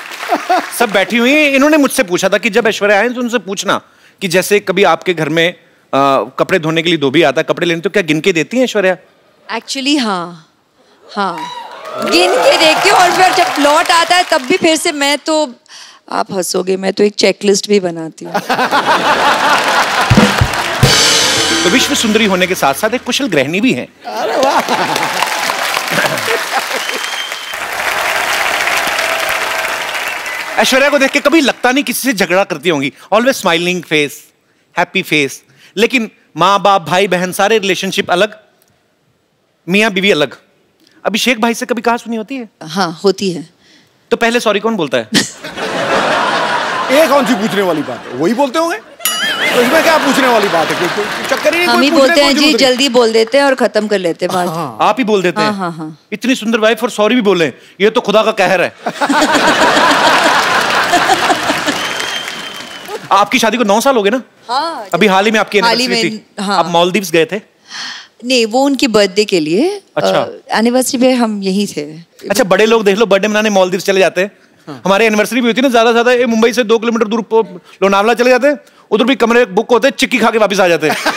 Speaker 3: सब बैठी हुई हैं, इन्होंने मुझसे पूछा था कि जब ऐश्वर्या आए तो उनसे पूछना कि जैसे कभी आपके घर में कपड़े धोने के लिए धोबी आता है कपड़े लेने, तो क्या गिन के देती हैं ऐश्वर्या?
Speaker 7: एक्चुअली हाँ, गिन के देखती हूँ, और फिर जब लौट आता है तब भी फिर से मैं तो, आप हंसोगे, मैं तो एक चेकलिस्ट भी बनाती हूँ।
Speaker 3: तो विश्व सुंदरी होने के साथ साथ एक कुशल गृहिणी भी हैं।
Speaker 6: अरे वाह।
Speaker 3: ऐश्वर्या को देख के कभी लगता नहीं किसी से झगड़ा करती होंगी, always smiling face, happy face. लेकिन माँ बाप भाई बहन सारे रिलेशनशिप अलग, मियाँ बीवी अलग। अभिषेक भाई से कभी कहा सुनी होती है?
Speaker 7: हाँ होती है।
Speaker 3: तो पहले सॉरी कौन बोलता है?
Speaker 6: ये कौन सी पूछने वाली बात है, वही बोलते होंगे। तो इसमें क्या पूछने वाली बात है? चक्कर ही
Speaker 7: हम ही बोलते हैं जी, जल्दी बोल देते हैं और खत्म कर लेते हैं बात।
Speaker 3: आप ही बोल देते हैं?
Speaker 7: हाँ, हाँ।
Speaker 3: इतनी सुंदर वाइफ और सॉरी भी बोले, ये तो खुदा का कहर है। आपकी शादी को 9 साल हो गए ना?
Speaker 7: हाँ,
Speaker 3: अभी हाल ही में आपकी एनिवर्सरी थी।
Speaker 7: हाँ।
Speaker 3: आप मालदीव्स गए थे?
Speaker 7: नहीं, वो उनकी बर्थडे के लिए।
Speaker 3: अच्छा।
Speaker 7: एनिवर्सरी पे हम यहीं थे।
Speaker 3: अच्छा, बड़े लोग देख लो बर्थडे मनाने मालदीव्स चले जाते हैं। हमारे एनिवर्सरी भी होती है ना, ज्यादा ज्यादा ये मुंबई से 2 किलोमीटर दूर लोनावला चले जाते हैं, उधर भी कमरे बुक होते हैं, चिक्की खा के वापस आ जाते हैं।
Speaker 7: सर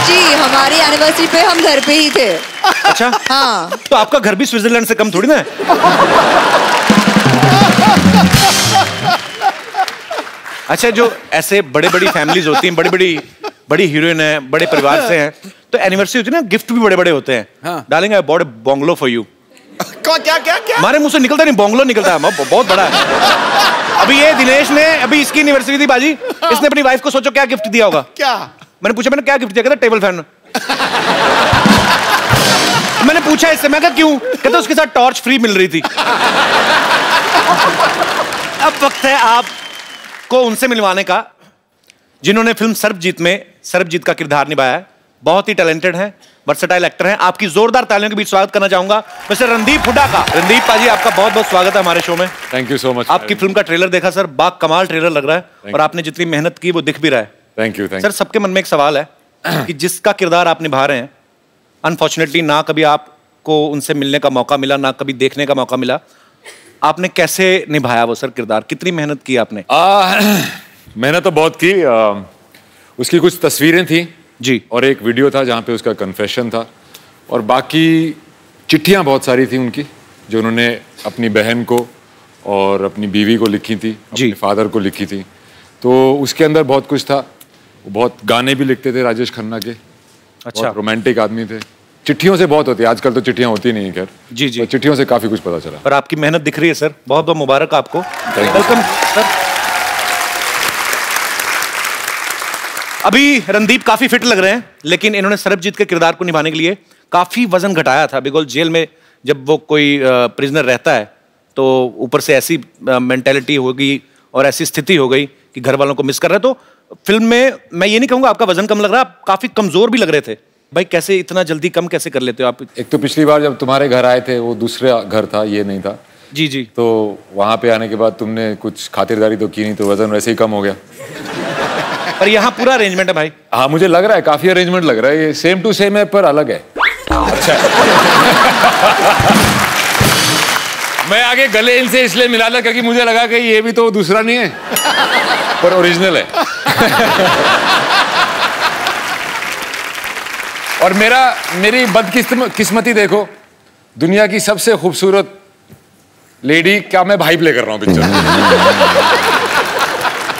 Speaker 7: जी, हमारी एनिवर्सरी पे हम घर पे ही थे।
Speaker 3: अच्छा
Speaker 7: हाँ।
Speaker 3: तो आपका घर भी स्विट्जरलैंड से कम थोड़ी ना है। अच्छा, जो ऐसे बड़े बड़ी फैमिलीज होती हैं, बड़ी हीरोइन है, बड़े परिवार से हैं, तो एनिवर्सरी होती है ना, गिफ्ट भी बड़े बड़े होते हैं।
Speaker 6: हाँ।
Speaker 3: Darling, I bought a bungalow for you.
Speaker 6: क्या क्या क्या?
Speaker 3: हमारे मुंह से निकलता नहीं, बंगलो निकलता है, बहुत बड़ा है। अभी ये दिनेश ने, अभी इसकी एनिवर्सरी थी बाजी, इसने अपनी वाइफ को सोचो क्या गिफ्ट दिया होगा।
Speaker 6: क्या?
Speaker 3: मैंने पूछा, मैंने क्या गिफ्ट दिया? कहता टेबल फैन। मैंने पूछा इससे, मैं कहा क्यों? कहता उसके साथ टॉर्च फ्री मिल रही थी। अब वक्त है आपको उनसे मिलवाने का जिन्होंने फिल्म सरबजीत में सरबजीत का किरदार निभाया है। बहुत ही टैलेंटेड है, वर्सेटाइल एक्टर हैं। आपकी जोरदार तालियों के बीच स्वागत करना चाहूंगा मिस्टर रणदीप हुड्डा का। रणदीप पाजी, आपका बहुत बहुत स्वागत है हमारे शो में।
Speaker 8: Thank you so much.
Speaker 3: आपकी फिल्म का ट्रेलर देखा सर, कमाल ट्रेलर लग रहा है, और आपने जितनी मेहनत की वो दिख भी रहा है।
Speaker 8: Thank you.
Speaker 3: सर, सबके मन में एक सवाल है कि जिसका किरदार आप निभा रहे हैं, अनफॉर्चुनेटली ना कभी आपको उनसे मिलने का मौका मिला, ना कभी देखने का मौका मिला, आपने कैसे निभाया वो सर किरदार? कितनी मेहनत की आपने?
Speaker 8: मैंने तो बहुत की। उसकी कुछ तस्वीरें थी
Speaker 3: जी,
Speaker 8: और एक वीडियो था जहाँ पे उसका कन्फेशन था, और बाकी चिट्ठियाँ बहुत सारी थी उनकी जो उन्होंने अपनी बहन को और अपनी बीवी को लिखी थी, अपने फादर को लिखी थी। तो उसके अंदर बहुत कुछ था। वो बहुत गाने भी लिखते थे राजेश खन्ना के। अच्छा, रोमांटिक आदमी थे। चिट्ठियों से बहुत होती है, आजकल तो चिट्ठियाँ होती नहीं है खैर।
Speaker 3: जी जी,
Speaker 8: चिट्ठियों से काफी कुछ पता चला।
Speaker 3: पर आपकी मेहनत दिख रही है सर, बहुत बहुत मुबारक आपको। Welcome sir. अभी रणदीप काफी फिट लग रहे हैं, लेकिन इन्होंने सरबजीत के किरदार को निभाने के लिए काफी वजन घटाया था। बिकॉज जेल में जब वो कोई प्रिजनर रहता है तो ऊपर से ऐसी मेंटेलिटी हो गई और ऐसी स्थिति हो गई कि घर वालों को मिस कर रहे। तो फिल्म में मैं ये नहीं कहूंगा आपका वजन कम लग रहा, आप काफी कमजोर भी लग रहे थे। भाई कैसे इतना जल्दी कम कैसे कर लेते हो आप?
Speaker 8: एक तो पिछली बार जब तुम्हारे घर आए थे वो दूसरा घर था, ये नहीं था।
Speaker 3: जी जी।
Speaker 8: तो वहां पे आने के बाद तुमने कुछ खातिरदारी तो की नहीं, तो वजन वैसे ही कम हो गया।
Speaker 3: पर यहाँ पूरा अरेंजमेंट है भाई।
Speaker 8: हाँ, मुझे लग रहा है काफी अरेंजमेंट लग रहा है। ये सेम टू सेम है पर अलग है। अच्छा। मैं आगे गले इनसे इसलिए मिला था क्योंकि मुझे लगा कि ये भी तो दूसरा नहीं है पर ओरिजिनल है। और मेरी बदकिस्मती देखो, दुनिया की सबसे खूबसूरत लेडी क्या मैं भाई प्ले कर रहा हूँ पिक्चर।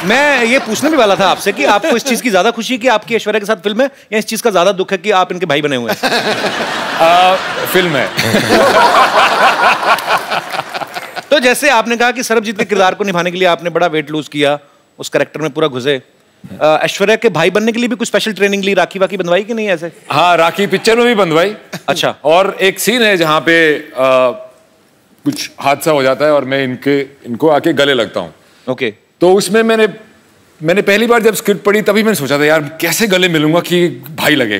Speaker 3: मैं ये पूछने भी वाला था आपसे कि आपको इस चीज की ज्यादा खुशी है कि आपकी ऐश्वर्या के साथ फिल्म है, या इस चीज का ज्यादा दुख है कि आप इनके भाई बने हुए हैं?
Speaker 8: फिल्म है।
Speaker 3: तो जैसे आपने कहा कि सरबजीत के किरदार को निभाने के लिए आपने बड़ा वेट लूज किया, उस कैरेक्टर में पूरा घुसे। ऐश्वर्या के भाई बनने के लिए भी कुछ स्पेशल ट्रेनिंग ली, राखी वाकी बंधवाई कि नहीं ऐसे?
Speaker 8: हाँ, राखी पिक्चर में भी बंधवाई।
Speaker 3: अच्छा।
Speaker 8: और एक सीन है जहाँ पे कुछ हादसा हो जाता है और मैं इनको आके गले लगता हूँ।
Speaker 3: ओके।
Speaker 8: तो उसमें मैंने मैंने पहली बार जब स्क्रिप्ट पढ़ी तभी मैंने सोचा था यार कैसे गले मिलूंगा कि भाई लगे।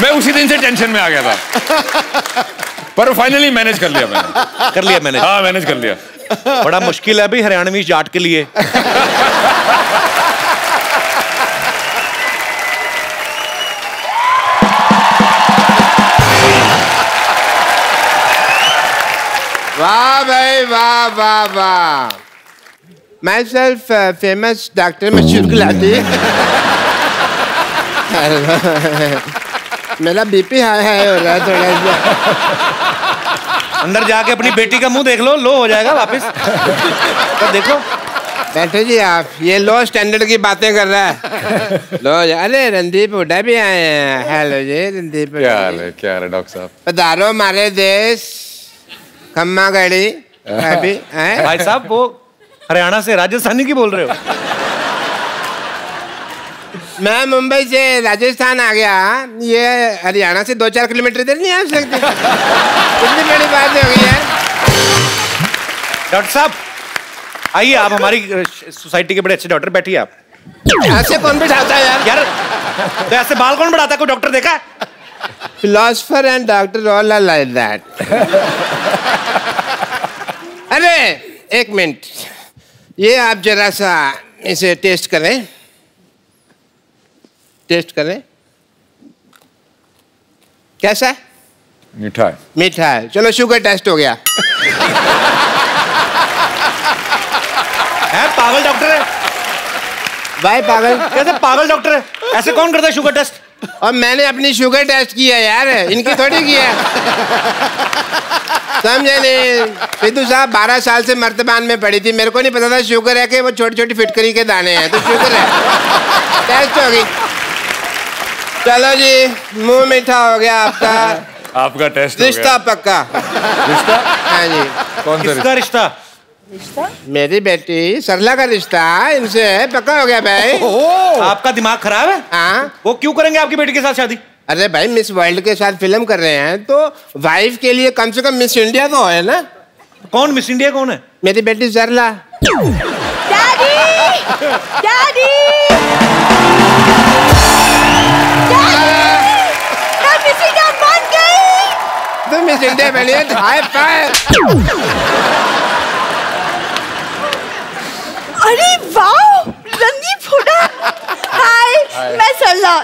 Speaker 8: मैं उसी दिन से टेंशन में आ गया था, पर फाइनली मैनेज कर लिया मैंने।
Speaker 3: कर लिया मैंने?
Speaker 8: हाँ मैनेज कर लिया।
Speaker 3: बड़ा मुश्किल है अभी हरियाणवी जाट के लिए।
Speaker 9: वाह भाई वाह वाह वाह। माई सेल्फ फेमस डॉक्टर मशहूर गुलाटी। मेरा बीपी हाई हाई हो रहा है थोड़ा सा।
Speaker 3: अंदर जाके अपनी बेटी का मुंह देख लो हो जाएगा वापस। तो देखो।
Speaker 9: बैठो जी आप, ये लो स्टैंडर्ड की बातें कर रहा है। लो अरे रणदीप हुड्डा भी आए हैं। हेलो जी रणदीप।
Speaker 8: क्या हाल है डॉक्टर साहब?
Speaker 9: पधारो हमारे देश खम्मा गड़ी।
Speaker 3: भाई साहब वो हरियाणा से राजस्थानी की बोल रहे हो?
Speaker 9: मैं मुंबई से राजस्थान आ गया, ये हरियाणा से 2-4 किलोमीटर इधर नहीं आ सकते। इतनी बड़ी बात हो गई है।
Speaker 3: डॉक्टर साहब आइए, आप हमारी सोसाइटी के बड़े अच्छे डॉक्टर, बैठिए आप।
Speaker 9: ऐसे कौन बिठाता है यार?
Speaker 3: यार तो ऐसे बाल कौन बढ़ाता है? कोई डॉक्टर देखा है?
Speaker 9: Philosopher and doctor all are like that. अरे एक मिनट, ये आप जरा सा इसे टेस्ट करें। टेस्ट करें, कैसा है?
Speaker 8: मीठा है।
Speaker 9: मीठा है, चलो शुगर टेस्ट हो गया।
Speaker 3: है पागल डॉक्टर है
Speaker 9: भाई पागल
Speaker 3: कैसे? पागल डॉक्टर है, ऐसे कौन करता है शुगर टेस्ट?
Speaker 9: और मैंने अपनी शुगर टेस्ट किया यार, इनकी थोड़ी किया। समझे नहीं? सिद्धू साहब 12 साल से मर्तबान में पड़ी थी, मेरे को नहीं पता था शुगर है कि वो छोटी छोटी फिटकरी के दाने हैं, तो शुगर है। टेस्ट हो गई। चलो जी, मुंह मीठा हो गया आपका।
Speaker 8: आपका टेस्ट
Speaker 9: रिश्ता पक्का।
Speaker 8: रिश्ता?
Speaker 9: हाँ जी।
Speaker 8: कौन सा
Speaker 3: किसका रिश्ता?
Speaker 9: मेरी बेटी सरला का रिश्ता इनसे पक्का हो गया भाई।
Speaker 3: आपका दिमाग खराब है?
Speaker 9: हाँ।
Speaker 3: वो क्यों करेंगे आपकी बेटी के साथ शादी?
Speaker 9: अरे भाई मिस वर्ल्ड के साथ फिल्म कर रहे हैं, तो वाइफ के लिए कम से कम मिस इंडिया तो है ना।
Speaker 3: कौन मिस इंडिया कौन है?
Speaker 9: मेरी बेटी सरला।
Speaker 7: डैडी! डैडी! मिस इंडिया बन गई।
Speaker 9: तो मिस इंडिया बनी है, हाई फाइव।
Speaker 7: अरे वाह, रणदीप हुड्डा। हाय, मैं सरला।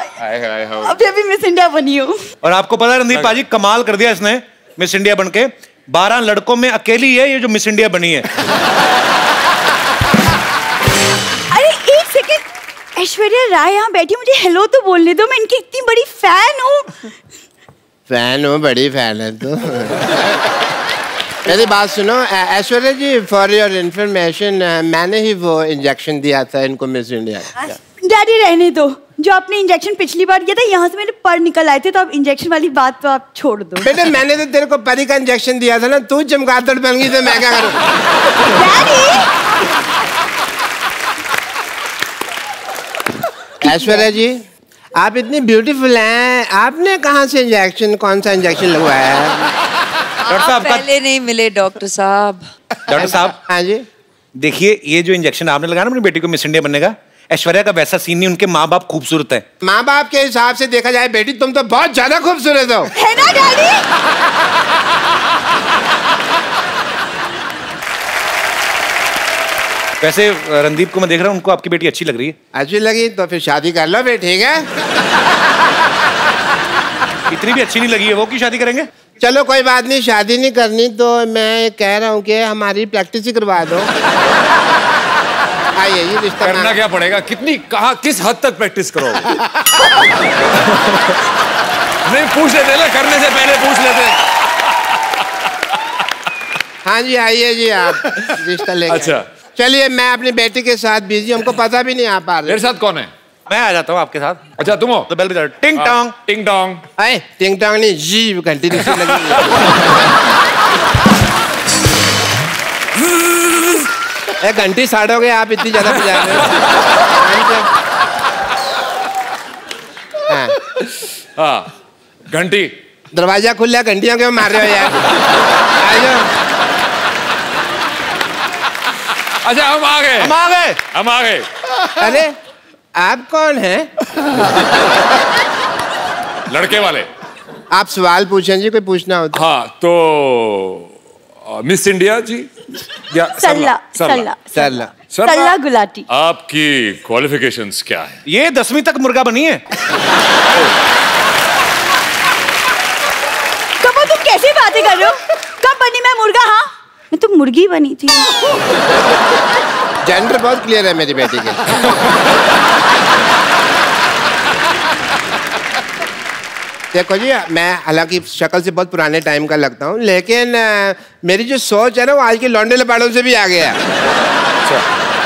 Speaker 7: अभी अभी मिस इंडिया बनी हूँ।
Speaker 3: और आपको पता है रणदीप पाजी कमाल कर दिया इसने मिस इंडिया बनके। 12 लड़कों में अकेली है ये जो मिस इंडिया बनी है।
Speaker 7: अरे एक सेकंड, ऐश्वर्या राय यहाँ बैठी, मुझे हेलो तो बोलने दो, मैं इनकी इतनी बड़ी फैन हूँ।
Speaker 9: फैन हो, बड़ी फैन है तो। मेरी बात सुनो ऐश्वर्या जी, फॉर योर इंफॉर्मेशन, मैंने ही वो इंजेक्शन दिया था इनको मिस इंडिया।
Speaker 7: डैडी रहने दो, जो आपने इंजेक्शन पिछली बार किया था यहाँ से मेरे पर निकल आए थे, तो अब इंजेक्शन वाली बात तो आप छोड़ दो।
Speaker 9: बेटे मैंने तो तेरे को परी का इंजेक्शन दिया था ना, तू चमगादड़ बन गई तो मैं क्या करूँ? ऐश्वर्या जी आप इतनी ब्यूटीफुल हैं, आपने कहाँ से इंजेक्शन, कौन सा इंजेक्शन लगवाया है?
Speaker 3: डॉक्टर साहब
Speaker 7: पहले नहीं मिले डॉक्टर साहब।
Speaker 3: डॉक्टर साहब
Speaker 9: हाँ जी।
Speaker 3: देखिए ये जो इंजेक्शन आपने लगाया ना अपनी बेटी को मिस इंडिया बनने का, ऐश्वर्या का वैसा सीन नहीं, उनके माँ बाप खूबसूरत है।
Speaker 9: माँ बाप के हिसाब से देखा जाए बेटी तुम तो बहुत ज्यादा खूबसूरत हो,
Speaker 7: है ना डैडी?
Speaker 3: वैसे रणदीप को मैं देख रहा हूँ, उनको आपकी बेटी अच्छी लग रही है।
Speaker 9: अच्छी लगी तो फिर शादी कर लो फिर, ठीक है?
Speaker 3: इतनी भी अच्छी नहीं लगी है वो, की शादी करेंगे?
Speaker 9: चलो कोई बात नहीं, शादी नहीं करनी तो मैं कह रहा हूँ कि हमारी प्रैक्टिस ही करवा दो। आइए ये रिश्ता
Speaker 8: करना क्या पड़ेगा? कितनी, कहाँ, किस हद तक प्रैक्टिस करोगे? नहीं पूछ लेते ना, करने से पहले पूछ लेते।
Speaker 9: हाँ जी आइए जी, आप रिश्ता लेके।
Speaker 8: अच्छा
Speaker 9: चलिए, मैं अपनी बेटी के साथ बिजी, हमको पता भी नहीं आ पा रहा।
Speaker 8: मेरे साथ कौन है?
Speaker 3: मैं आ जाता हूँ आपके साथ।
Speaker 8: अच्छा तुम हो?
Speaker 3: तो बेल बजा, टिंग टोंग।
Speaker 8: टिंग टोंग।
Speaker 9: अरे टिंग टोंग नहीं, जी घंटी दूसरी लगी। घंटी साड़ोगे आप, इतनी ज्यादा बजा रहे हो।
Speaker 8: हाँ घंटी।
Speaker 9: दरवाजा खुला, घंटियों क्यों मार रहे हो यार? आ जाओ।
Speaker 8: अच्छा हम आ गए, हम आ गए।
Speaker 9: अरे आप कौन हैं?
Speaker 8: लड़के वाले।
Speaker 9: आप सवाल पूछें जी, कोई पूछना हो तो।
Speaker 8: हाँ तो मिस इंडिया जी या
Speaker 10: सल्ला गुलाटी।
Speaker 8: आपकी क्वालिफिकेशंस क्या है?
Speaker 3: ये 10वीं तक मुर्गा बनी है।
Speaker 10: कब तुम कैसी बातें कर रहे हो? कब बनी मैं मुर्गा? हाँ मैं तो मुर्गी बनी थी।
Speaker 9: जेंडर बहुत क्लियर है मेरी बेटी के। देखो जी, मैं हालांकि शक्ल से बहुत पुराने टाइम का लगता हूँ, लेकिन मेरी जो सोच है ना वो आज के लौंडे लपाड़ों से भी आ गया है। अच्छा।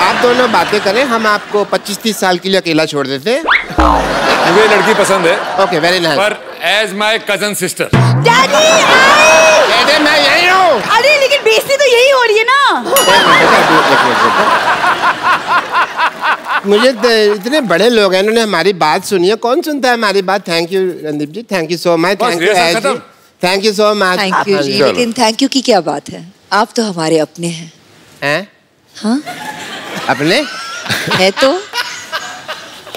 Speaker 9: आप दोनों बातें करें, हम आपको 25-30 साल के लिए अकेला छोड़ देते हैं।
Speaker 8: मुझे लड़की पसंद है।
Speaker 9: Okay very nice.
Speaker 8: पर as my cousin sister.
Speaker 10: Daddy
Speaker 9: बेटे मैं यही हूँ।
Speaker 10: अरे लेकिन बेइज्जती तो यही हो रही है ना।
Speaker 9: मुझे इतने बड़े लोग हैं, इन्होंने हमारी बात सुनी है। कौन सुनता है हमारी बात? Thank you Randeep ji, thank you so much. Thank you, thank you so much.
Speaker 7: Thank you ji, लेकिन थैंक यू की क्या बात है? आप तो हमारे अपने हैं।
Speaker 9: हैं?
Speaker 7: हाँ
Speaker 9: अपने
Speaker 7: है तो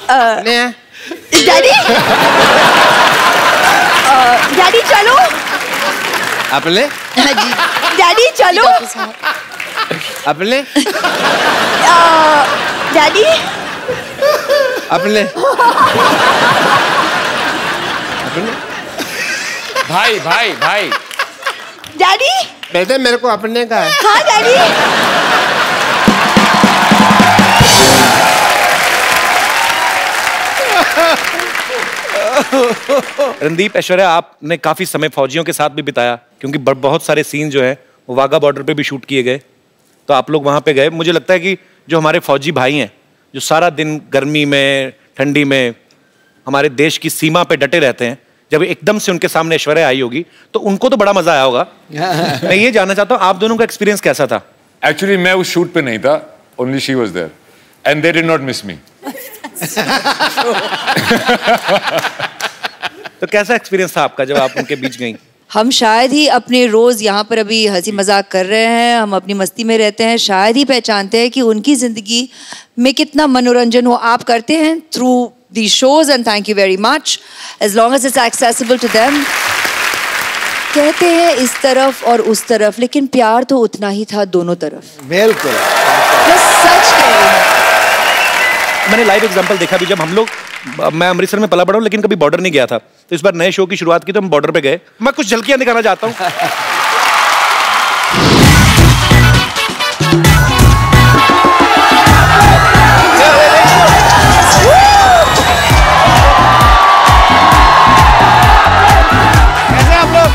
Speaker 9: अपने हैं।
Speaker 10: डैडी डैडी चलो।
Speaker 9: अपने
Speaker 10: डैडी चलो।
Speaker 9: अपने
Speaker 10: डैडी
Speaker 9: अपने
Speaker 8: भाई भाई भाई।
Speaker 10: डैडी
Speaker 9: बेटे मेरे को अपने का है।
Speaker 10: हाँ डैडी।
Speaker 3: रणदीप, ऐश्वर्या, आपने काफी समय फौजियों के साथ भी बिताया, क्योंकि बहुत सारे सीन जो हैं वो वाघा बॉर्डर पे भी शूट किए गए, तो आप लोग वहां पे गए। मुझे लगता है कि जो हमारे फौजी भाई हैं, जो सारा दिन गर्मी में ठंडी में हमारे देश की सीमा पे डटे रहते हैं, जब एकदम से उनके सामने ऐश्वर्या आई होगी तो उनको तो बड़ा मजा आया होगा। मैं ये जानना चाहता हूँ आप दोनों का एक्सपीरियंस कैसा था?
Speaker 8: एक्चुअली मैं उस शूट पे नहीं था, only she was there and they did not miss me.
Speaker 3: तो कैसा एक्सपीरियंस था आपका जब आप उनके बीच गई?
Speaker 7: हम शायद ही अपने रोज यहाँ पर अभी हंसी मजाक कर रहे हैं, हम अपनी मस्ती में रहते हैं, शायद ही पहचानते हैं कि उनकी जिंदगी में कितना मनोरंजन हो आप करते हैं through the shows, and thank you very much as long as it's accessible to them. कहते हैं इस तरफ और उस तरफ, लेकिन प्यार तो उतना ही था दोनों तरफ।
Speaker 6: बिल्कुल
Speaker 7: सच कह रही हूँ।
Speaker 3: मैंने लाइव एग्जांपल देखा भी, जब हम लोग, मैं अमृतसर में पला बड़ा हूँ लेकिन कभी बॉर्डर नहीं गया था, तो इस बार नए शो की शुरुआत की तो हम बॉर्डर पे गए। मैं कुछ झलकियां दिखाना चाहता हूँ। कैसे आप लोग?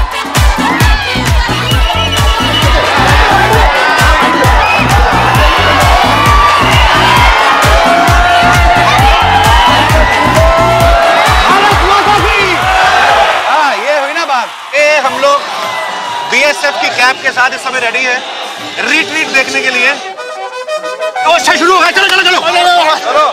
Speaker 3: हम लोग बीएसएफ की कैप के साथ इस समय रेडी है रिट्रीट देखने के लिए। तो शुरू हो गया, चलो चलो चलो चलो।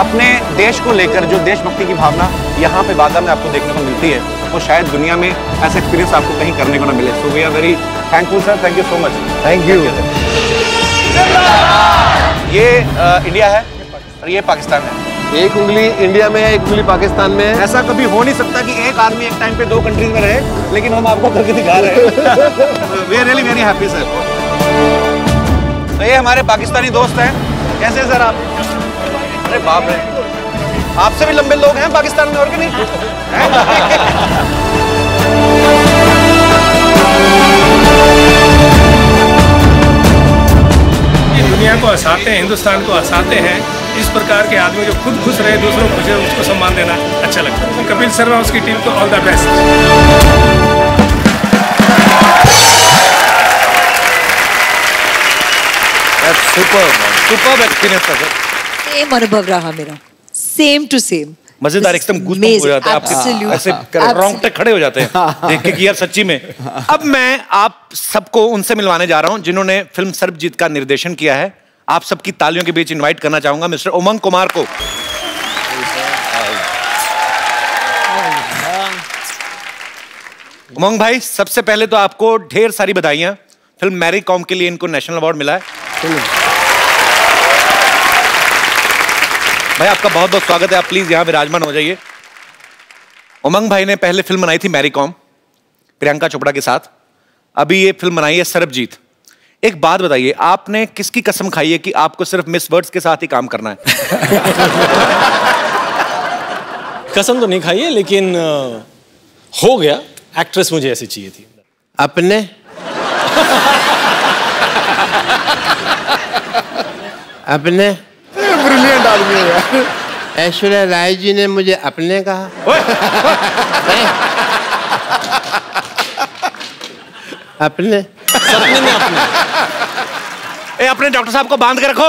Speaker 3: अपने देश को लेकर जो देशभक्ति की भावना यहाँ पे वाघा में आपको देखने को मिलती है, वो शायद दुनिया में ऐसा एक्सपीरियंस आपको कहीं करने को ना मिले। So we are very thankful sir, thank you so much. Thank you. ये इंडिया है और ये पाकिस्तान है।
Speaker 11: एक उंगली इंडिया में है, एक उंगली पाकिस्तान में है।
Speaker 3: ऐसा कभी हो नहीं सकता कि एक आदमी एक टाइम पे दो कंट्रीज में रहे, लेकिन हम आपको करके दिखा रहे हैं। We are really very happy sir. तो ये हमारे पाकिस्तानी दोस्त हैं। कैसे सर आप? अरे बाप रे, आपसे भी लंबे लोग हैं पाकिस्तान में, और कि नहीं?
Speaker 12: आते हैं, हिंदुस्तान को हंसाते हैं। इस प्रकार के आदमी जो खुद खुश रहे, दूसरों को खुश रहे, उसको सम्मान देना अच्छा लगता है। कपिल शर्मा उसकी टीम को all the best.
Speaker 3: Superb experience था सर।
Speaker 7: सेम अनुभव रहा मेरा, सेम टू सेम।
Speaker 3: मजेदार, एकदम गूज़बम्प हो जाता है आपके, ऐसे रोंगटे खड़े हो जाते हैं देख के कि यार सच्ची में। अब मैं आप सबको उनसे मिलवाने जा रहा हूं जिन्होंने फिल्म सर्वजीत का निर्देशन किया है। आप सबकी तालियों के बीच इनवाइट करना चाहूंगा मिस्टर उमंग कुमार को। उमंग भाई, सबसे पहले तो आपको ढेर सारी बधाइयां। फिल्म मैरी कॉम के लिए इनको नेशनल अवार्ड मिला है। भाई आपका बहुत बहुत स्वागत है, आप प्लीज यहाँ विराजमान हो जाइए। उमंग भाई ने पहले फिल्म बनाई थी मैरी कॉम प्रियंका चोपड़ा के साथ, अभी ये फिल्म बनाई है सरबजीत। एक बात बताइए, आपने किसकी कसम खाई है कि आपको सिर्फ मिस वर्ड्स के साथ ही काम करना है?
Speaker 12: कसम तो नहीं खाई है, लेकिन हो गया। एक्ट्रेस मुझे ऐसी चाहिए थी।
Speaker 9: अपने अपने
Speaker 6: ब्रिलियंट आदमी है यार।
Speaker 9: ऐश्वर्या राय जी ने मुझे अपने कहा। अपने
Speaker 12: सपने में अपने।
Speaker 3: अपने डॉक्टर साहब को बांध के रखो।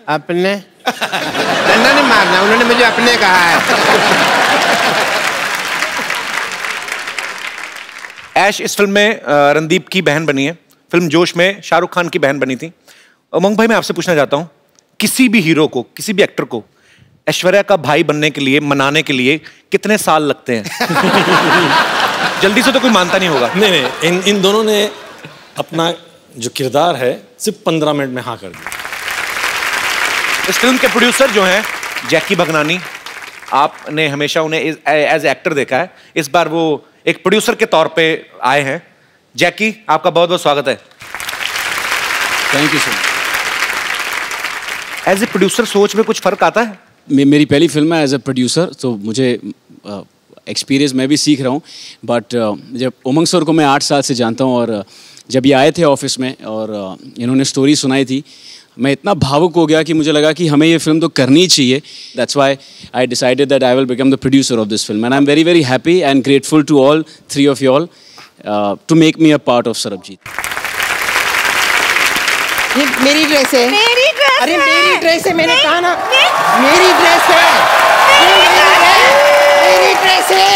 Speaker 9: अपने डंडा नहीं मारना, उन्होंने मुझे अपने कहा है।
Speaker 3: ऐश इस फिल्म में रणदीप की बहन बनी है। फिल्म जोश में शाहरुख खान की बहन बनी थी। उमंग भाई, मैं आपसे पूछना चाहता हूं, किसी भी हीरो को, किसी भी एक्टर को ऐश्वर्या का भाई बनने के लिए, मनाने के लिए कितने साल लगते हैं? जल्दी से तो कोई मानता नहीं होगा।
Speaker 12: नहीं, इन दोनों ने अपना जो किरदार है सिर्फ 15 मिनट में हाँ कर दिया।
Speaker 3: इस फिल्म के प्रोड्यूसर जो हैं जैकी भगनानी, आपने हमेशा उन्हें एज एक्टर देखा है, इस बार वो एक प्रोड्यूसर के तौर पे आए हैं। जैकी, आपका बहुत बहुत स्वागत है।
Speaker 13: Thank you sir.
Speaker 3: As a producer सोच में कुछ फर्क आता है?
Speaker 13: मेरी पहली फिल्म है एज ए प्रोड्यूसर, तो मुझे एक्सपीरियंस मैं भी सीख रहा हूँ। बट जब उमंग सर को मैं 8 साल से जानता हूँ, और जब ये आए थे ऑफिस में और इन्होंने स्टोरी सुनाई थी, मैं इतना भावुक हो गया कि मुझे लगा कि हमें ये फिल्म तो करनी चाहिए। That's why I decided that I will become the producer of this film, and I am very very happy and grateful to all 3 of you all to make me a part of Sarabjit.
Speaker 5: ये मेरी ड्रेस है।
Speaker 10: मेरी ड्रेस
Speaker 5: अरे
Speaker 10: है।
Speaker 5: मेरी ड्रेस है, मैंने कहा ना मेरी ड्रेस है। मेरी ड्रेस है,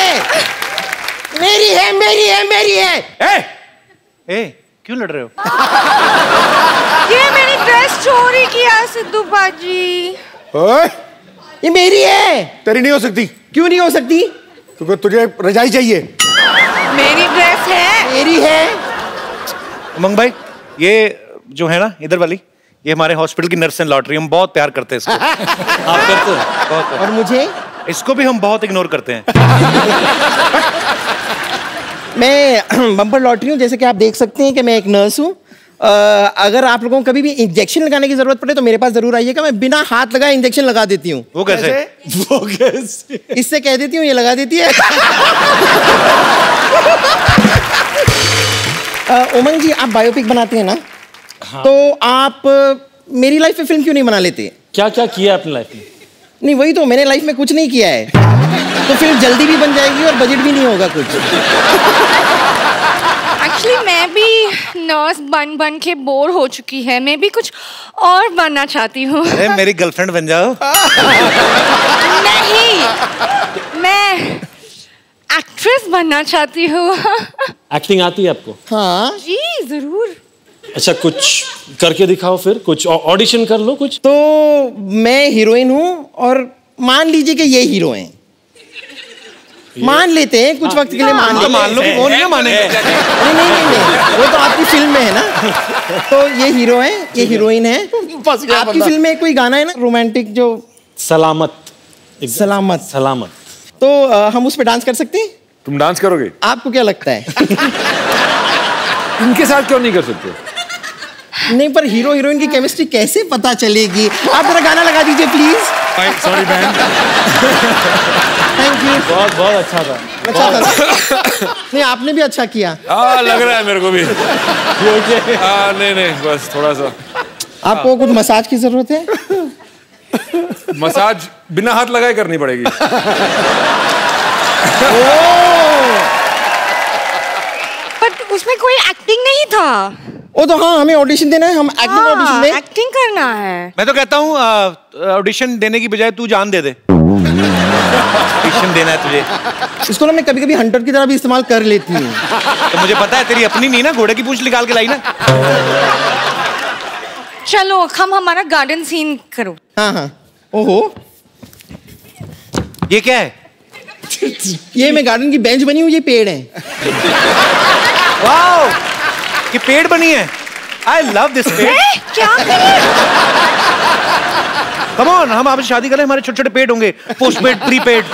Speaker 5: मेरी है, मेरी है, मेरी है।
Speaker 3: ए, क्यों लड़ रहे हो?
Speaker 10: ये मेरी ड्रेस चोरी किया सिद्धू बाजी।
Speaker 6: ओए,
Speaker 5: ये मेरी है।
Speaker 6: तेरी नहीं हो सकती।
Speaker 5: क्यों नहीं हो सकती?
Speaker 6: क्योंकि तुझे रजाई चाहिए।
Speaker 10: मेरी ड्रेस है।
Speaker 5: मेरी है।
Speaker 3: उमंग भाई, ये जो है ना इधर वाली, ये हमारे हॉस्पिटल की नर्स एंड लॉटरी, हम बहुत प्यार करते हैं इसको।
Speaker 12: आप करते हैं?
Speaker 3: बहुत।
Speaker 5: और मुझे?
Speaker 3: इसको भी हम बहुत इग्नोर करते हैं।
Speaker 5: मैं बम्पर लॉटरी हूँ, जैसे कि आप देख सकते हैं कि मैं एक नर्स हूँ। अगर आप लोगों को कभी भी इंजेक्शन लगाने की जरूरत पड़े तो मेरे पास जरूर आइएगा, मैं बिना हाथ लगाए इंजेक्शन लगा देती हूँ।
Speaker 3: वो कैसे?
Speaker 12: वो कैसे?
Speaker 5: इससे कह देती हूँ, ये लगा देती है। उमंग जी, आप बायोपिक बनाते हैं ना? हाँ। तो आप मेरी लाइफ में फिल्म क्यों नहीं बना लेते?
Speaker 12: क्या क्या किया अपनी लाइफ में?
Speaker 5: नहीं, वही तो, मैंने लाइफ में कुछ नहीं किया है। तो फिल्म जल्दी भी बन जाएगी और बजट भी नहीं होगा कुछ।
Speaker 10: एक्चुअली मैं भी नर्स बन के बोर हो चुकी है, मैं भी कुछ और बनना चाहती हूँ।
Speaker 3: अरे मेरी गर्लफ्रेंड बन जाओ।
Speaker 10: नहीं, मैं एक्ट्रेस बनना चाहती हूँ।
Speaker 12: एक्टिंग आती है आपको?
Speaker 5: हाँ
Speaker 10: जी जरूर।
Speaker 12: अच्छा, कुछ करके दिखाओ, फिर कुछ ऑडिशन कर लो कुछ।
Speaker 5: तो मैं हीरोइन हूँ और मान लीजिए कि ये हीरो हैं। मान लेते हैं कुछ वक्त के लिए, मान
Speaker 3: लो कि वो नहीं मानेंगे।
Speaker 5: नहीं, वो तो आपकी फिल्म में है ना। तो ये हीरो है, ये हीरोइन है। आपकी फिल्म में कोई गाना है ना रोमांटिक, जो
Speaker 12: सलामत
Speaker 5: सलामत
Speaker 12: सलामत,
Speaker 5: तो हम उस पर डांस कर सकते हैं?
Speaker 8: तुम डांस करोगे?
Speaker 5: आपको क्या लगता है?
Speaker 8: इनके साथ क्यों नहीं कर सकते?
Speaker 5: नहीं, पर हीरो हीरोइन की केमिस्ट्री कैसे पता चलेगी? आप जरा गाना लगा दीजिए प्लीज।
Speaker 12: सॉरी बहन।
Speaker 5: Thank you.
Speaker 12: बहुत बहुत अच्छा था।
Speaker 5: अच्छा था। नहीं, आपने भी अच्छा किया।
Speaker 8: लग रहा है मेरे को भी। नहीं बस थोड़ा सा
Speaker 5: आपको कुछ मसाज की जरूरत है?
Speaker 8: मसाज बिना हाथ लगाए करनी पड़ेगी।
Speaker 10: बट उसमें कोई एक्टिंग नहीं था।
Speaker 5: वो तो हाँ, हमें ऑडिशन देना है, हम एक्टिंग ऑडिशन दें।
Speaker 10: एक्टिंग करना है।
Speaker 3: मैं तो कहता हूँ ऑडिशन देने की बजाय तू जान दे दे। ऑडिशन देना है तुझे।
Speaker 5: इसको ना मैं कभी कभी हंटर की तरह भी इस्तेमाल कर लेती हूँ।
Speaker 3: तो मुझे पता है तेरी अपनी नहीं ना, घोड़े की पूंछ निकाल के लाई ना।
Speaker 10: चलो हम हमारा गार्डन सीन करो।
Speaker 5: हाँ हाँ। ओहो,
Speaker 3: ये क्या है?
Speaker 5: ये मैं गार्डन की बेंच बनी हुई, ये पेड़ है।
Speaker 3: वाओ, ये पेड़ बनी है। आई लव दिस पेड़।
Speaker 10: क्या
Speaker 3: कम ऑन, हम आपसे शादी करें, हमारे छोटे छोटे पेड़ होंगे, पोस्ट पेड, प्री पेड।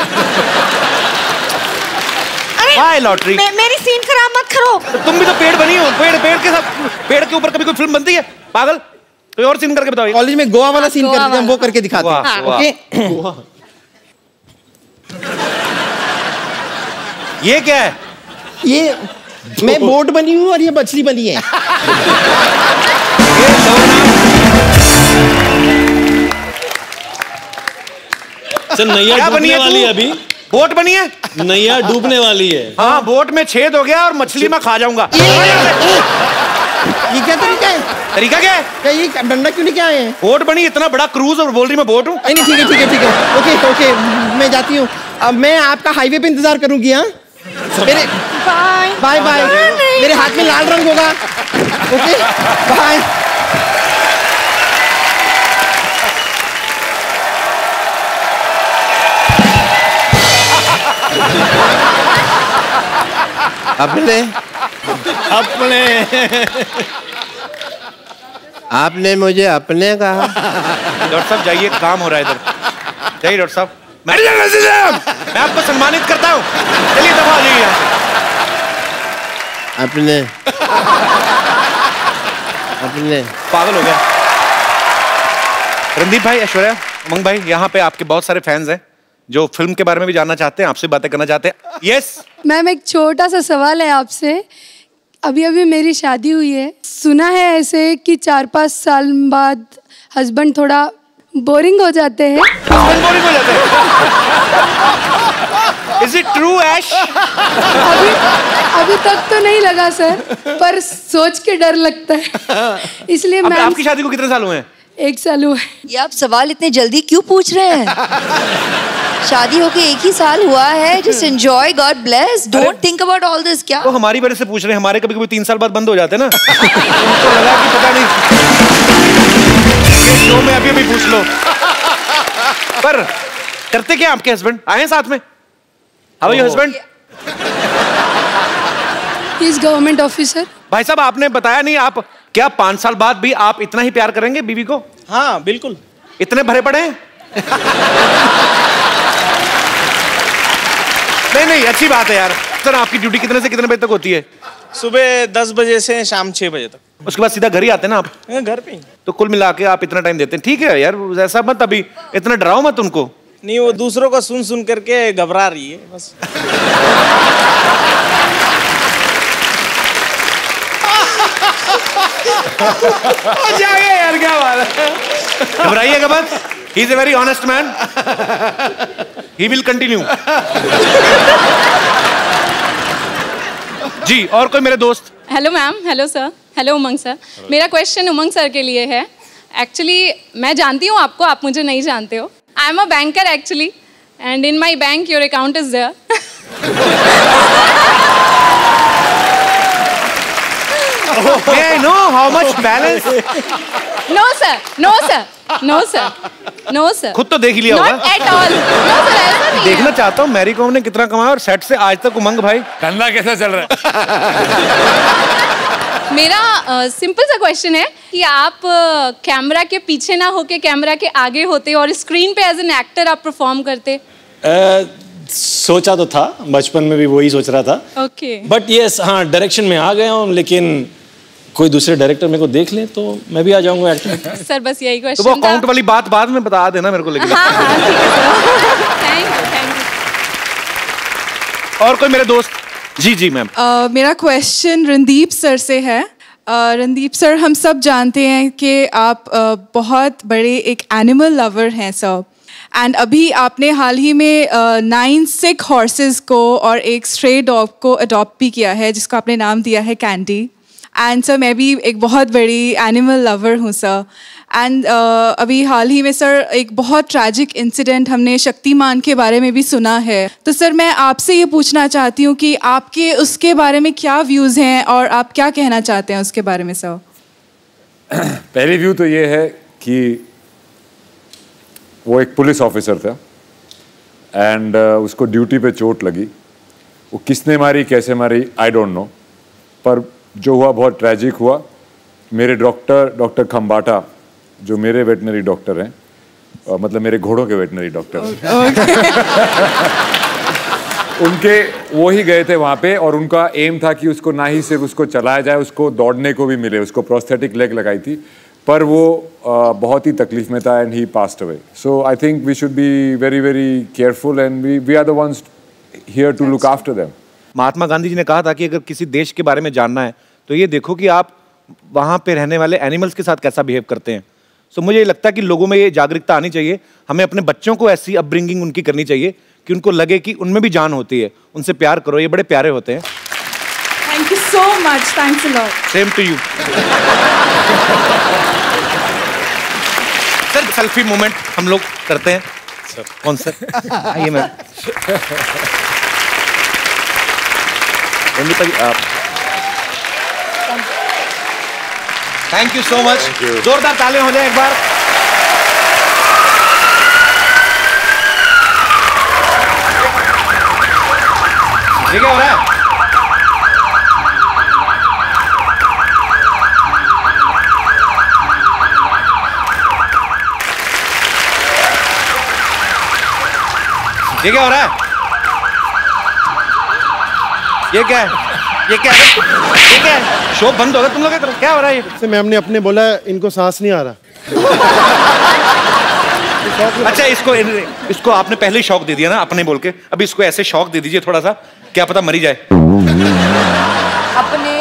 Speaker 3: हाय लॉटरी।
Speaker 10: मेरी सीन खराब मत करो।
Speaker 3: तो तुम भी तो पेड़ बनी हो। पेड़ के साथ, पेड़ के ऊपर कभी कोई फिल्म बनती है? पागल, कोई और सीन करके बताओ।
Speaker 5: कॉलेज में गोवा वाला सीन करते हैं, हम वो करके दिखाते हैं। ओके।
Speaker 3: ये क्या है?
Speaker 5: ये मैं बोट बनी हूँ और ये मछली बनी है।
Speaker 14: सर नैया डूबने वाली है अभी।
Speaker 3: बोट बनी है?
Speaker 14: नैया डूबने वाली है।
Speaker 3: हाँ, बोट में छेद हो गया और मछली में खा जाऊंगा।
Speaker 5: ये क्या तरीका है?
Speaker 3: तरीका क्या है?
Speaker 5: क्या ये डंडा क्यों लेके आए हैं?
Speaker 3: बोट बनी, इतना बड़ा क्रूज, और बोल रही मैं बोट हूँ।
Speaker 5: नहीं ठीक है ठीक है ठीक है। ओके ओके, मैं जाती हूँ। अब मैं आपका हाईवे पे इंतजार करूंगी। हाँ, मेरे बाय बाय। मेरे हाथ में लाल रंग होगा। Okay bye.
Speaker 9: अपने आपने मुझे अपने कहा।
Speaker 3: डॉक्टर साहब जाइए, काम हो रहा है इधर। जाइए डॉक्टर साहब। मैं आपको सम्मानित करता हूँ। चलिए दफा हो जाइए यहाँ से।
Speaker 9: अपने
Speaker 3: पागल हो गया। रणदीप भाई, ऐश्वर्या, उमंग भाई, यहाँ पे आपके बहुत सारे फैंस हैं जो फिल्म के बारे में भी जानना चाहते हैं, आपसे बातें करना चाहते हैं। यस
Speaker 15: मैम, एक छोटा सा सवाल है आपसे। अभी अभी मेरी शादी हुई है, सुना है ऐसे कि 4-5 साल बाद हस्बैंड थोड़ा बोरिंग हो जाते हैं।
Speaker 3: बोरिंग हो जाते हैं? Is it true, ऐश?
Speaker 15: अभी तक तो नहीं लगा सर, पर सोच के डर लगता है। इसलिए मैं
Speaker 3: आपकी शादी को कितने साल हुए हैं?
Speaker 15: 1 साल हुआ है।
Speaker 7: ये आप सवाल इतने जल्दी क्यों पूछ रहे हैं? शादी होके 1 ही साल हुआ है। Just enjoy, God bless, don't think about all this. क्या
Speaker 3: तो हमारी वजह से पूछ रहे हैं? हमारे कभी कभी 3 साल बाद बंद हो जाते हैं ना। तो लगा कि पता नहीं, शो में अभी पूछ लो। पर करते क्या आपके हस्बैंड? आए हैं साथ में? How are your husband?
Speaker 15: He is government officer.
Speaker 3: भाई साहब, आपने बताया नहीं, आप क्या 5 साल बाद भी आप इतना ही प्यार करेंगे बीवी को?
Speaker 14: हाँ बिल्कुल।
Speaker 3: इतने भरे पड़े हैं? नहीं, अच्छी बात है यार। सर, आपकी ड्यूटी कितने से कितने बजे तक होती है?
Speaker 14: सुबह 10 बजे से शाम 6 बजे तक।
Speaker 3: उसके बाद सीधा घर ही आते हैं ना आप?
Speaker 14: घर पे ही।
Speaker 3: तो कुल मिला के आप इतना टाइम देते हैं। ठीक है यार, ऐसा मत, अभी इतना डराओ मत उनको।
Speaker 14: नहीं, वो दूसरों को सुन सुन करके घबरा रही है बस।
Speaker 3: यार क्या बात है, घबराइएगा मत। He is a very honest man, he will continue. जी, और कोई मेरे दोस्त?
Speaker 16: Hello ma'am, hello sir, hello Umang sir. मेरा क्वेश्चन उमंग सर के लिए है। एक्चुअली मैं जानती हूँ आपको, आप मुझे नहीं जानते हो। I am a banker actually, and in my bank your account is there.
Speaker 3: May I know how much balance?
Speaker 16: No sir, no sir, no sir, no sir.
Speaker 3: खुद तो देख ही लिया होगा।
Speaker 16: Not at all. No sir, ऐसा नहीं
Speaker 3: देखना चाहता हूँ मैरी कॉम ने कितना कमाया और सेट से आज तक उमंग भाई
Speaker 8: धंधा कैसा चल रहा है?
Speaker 16: मेरा सिंपल सा क्वेश्चन है कि आप कैमरा के पीछे ना होके कैमरा के आगे होते और स्क्रीन पे एज एन एक्टर आप परफॉर्म करते?
Speaker 14: सोचा तो था, बचपन में भी वही सोच रहा था।
Speaker 16: ओके।
Speaker 14: बट यस, हाँ, डायरेक्शन में आ गया हूँ, लेकिन कोई दूसरे डायरेक्टर मेरे को देख ले तो मैं भी आ जाऊंगा एक्टर।
Speaker 16: सर बस यही क्वेश्चन
Speaker 3: तो वो अकाउंट वाली बात बाद में बता देना मेरे को, लेकिन
Speaker 16: हाँ हाँ ठीक है sir. Thank you, thank you.
Speaker 3: और कोई मेरे दोस्त? जी जी मैम।
Speaker 17: मेरा क्वेश्चन रणदीप सर से है। रणदीप सर, हम सब जानते हैं कि आप बहुत बड़े एक एनिमल लवर हैं सर, एंड अभी आपने हाल ही में 9 सिक हॉर्सेस को और एक स्ट्रे डॉग को अडॉप्ट भी किया है जिसको आपने नाम दिया है कैंडी। एंड सर मैं भी एक बहुत बड़ी एनिमल लवर हूँ सर, एंड अभी हाल ही में सर एक बहुत ट्रैजिक इंसिडेंट हमने शक्तिमान के बारे में भी सुना है। तो सर मैं आपसे ये पूछना चाहती हूँ कि आपके उसके बारे में क्या व्यूज़ हैं और आप क्या कहना चाहते हैं उसके बारे में सर?
Speaker 8: पहली व्यू तो ये है कि वो एक पुलिस ऑफिसर था एंड उसको ड्यूटी पे चोट लगी। वो किसने मारी कैसे मारी आई डोंट नो, पर जो हुआ बहुत ट्रैजिक हुआ। मेरे डॉक्टर खम्बाटा जो मेरे वेटनरी डॉक्टर हैं, मतलब मेरे घोड़ों के वेटनरी डॉक्टर उनके वो ही गए थे वहाँ पे, और उनका एम था कि उसको ना ही सिर्फ उसको चलाया जाए, उसको दौड़ने को भी मिले। उसको प्रोस्थेटिक लेग लगाई थी, पर वो बहुत ही तकलीफ में था and he passed away. So I think we should be very very careful and we are the ones here to look after them.
Speaker 3: Mahatma Gandhi ji ने कहा था कि अगर किसी देश के बारे में जानना है तो ये देखो कि आप वहाँ पे रहने वाले एनिमल्स के साथ कैसा बिहेव करते हैं। सो मुझे लगता है कि लोगों में ये जागरूकता आनी चाहिए। हमें अपने बच्चों को ऐसी अपब्रिंगिंग उनकी करनी चाहिए कि उनको लगे कि उनमें भी जान होती है। उनसे प्यार करो, ये बड़े प्यारे होते हैं।
Speaker 17: Thank you so much, thanks a lot.
Speaker 3: Same to you. Sir selfie moment हम लोग करते हैं। सर कौन सा? आइए ma'am. Thank you so much. जोरदार तालियां हो जाए एक बार। ये क्या हो रहा है? ये क्या हो रहा है? ये क्या है? ये क्या है? ये क्या है? शो बंद हो गया तुम लोग क्या हो रहा है?
Speaker 11: से मैम ने अपने बोला इनको सांस नहीं आ रहा।
Speaker 3: अच्छा इसको आपने पहले ही शौक दे दिया ना अपने बोल के, अभी इसको ऐसे शौक दे दीजिए थोड़ा सा, क्या पता मरी जाए।
Speaker 17: अपने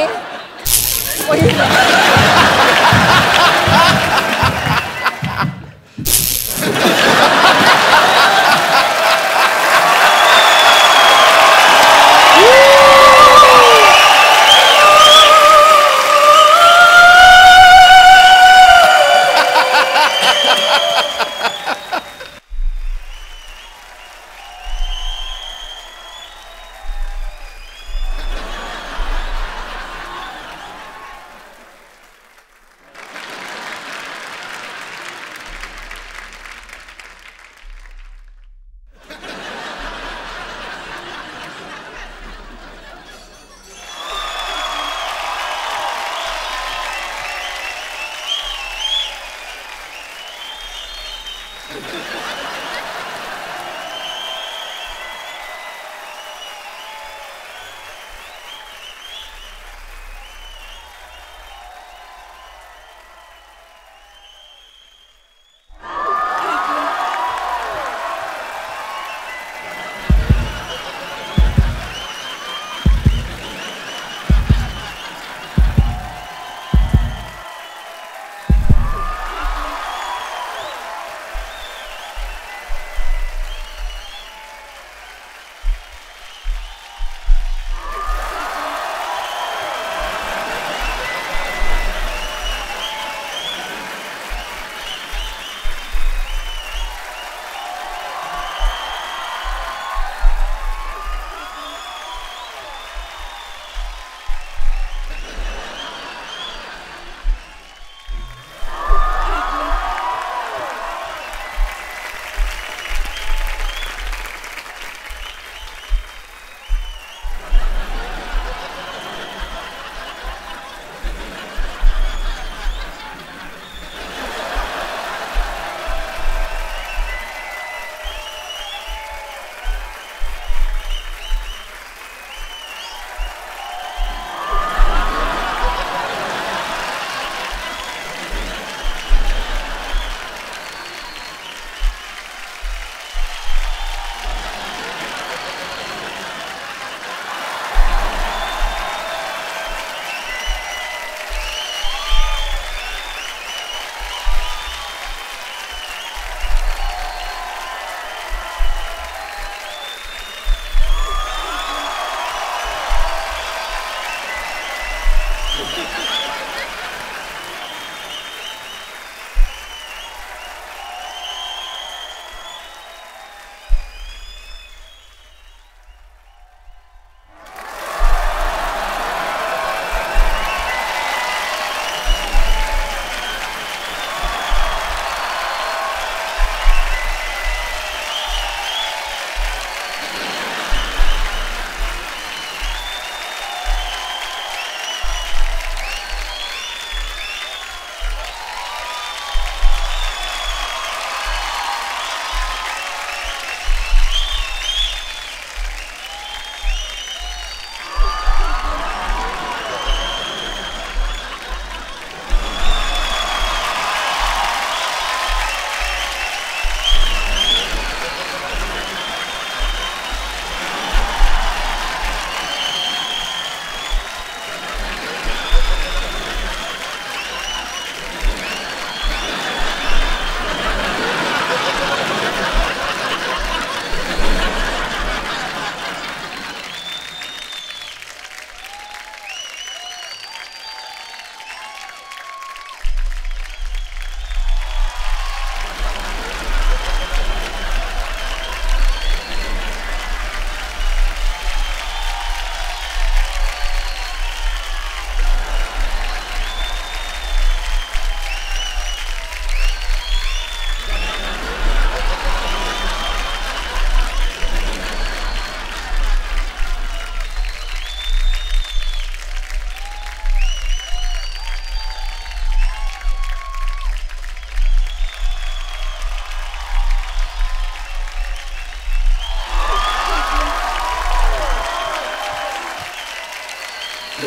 Speaker 3: आप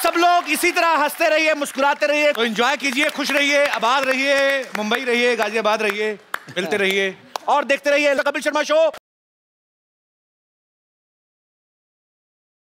Speaker 3: सब लोग इसी तरह हंसते रहिए, मुस्कुराते रहिए, तो एंजॉय कीजिए, खुश रहिए, आबाद रहिए, मुंबई रहिए, गाजियाबाद रहिए, मिलते रहिए और देखते रहिए कपिल शर्मा शो।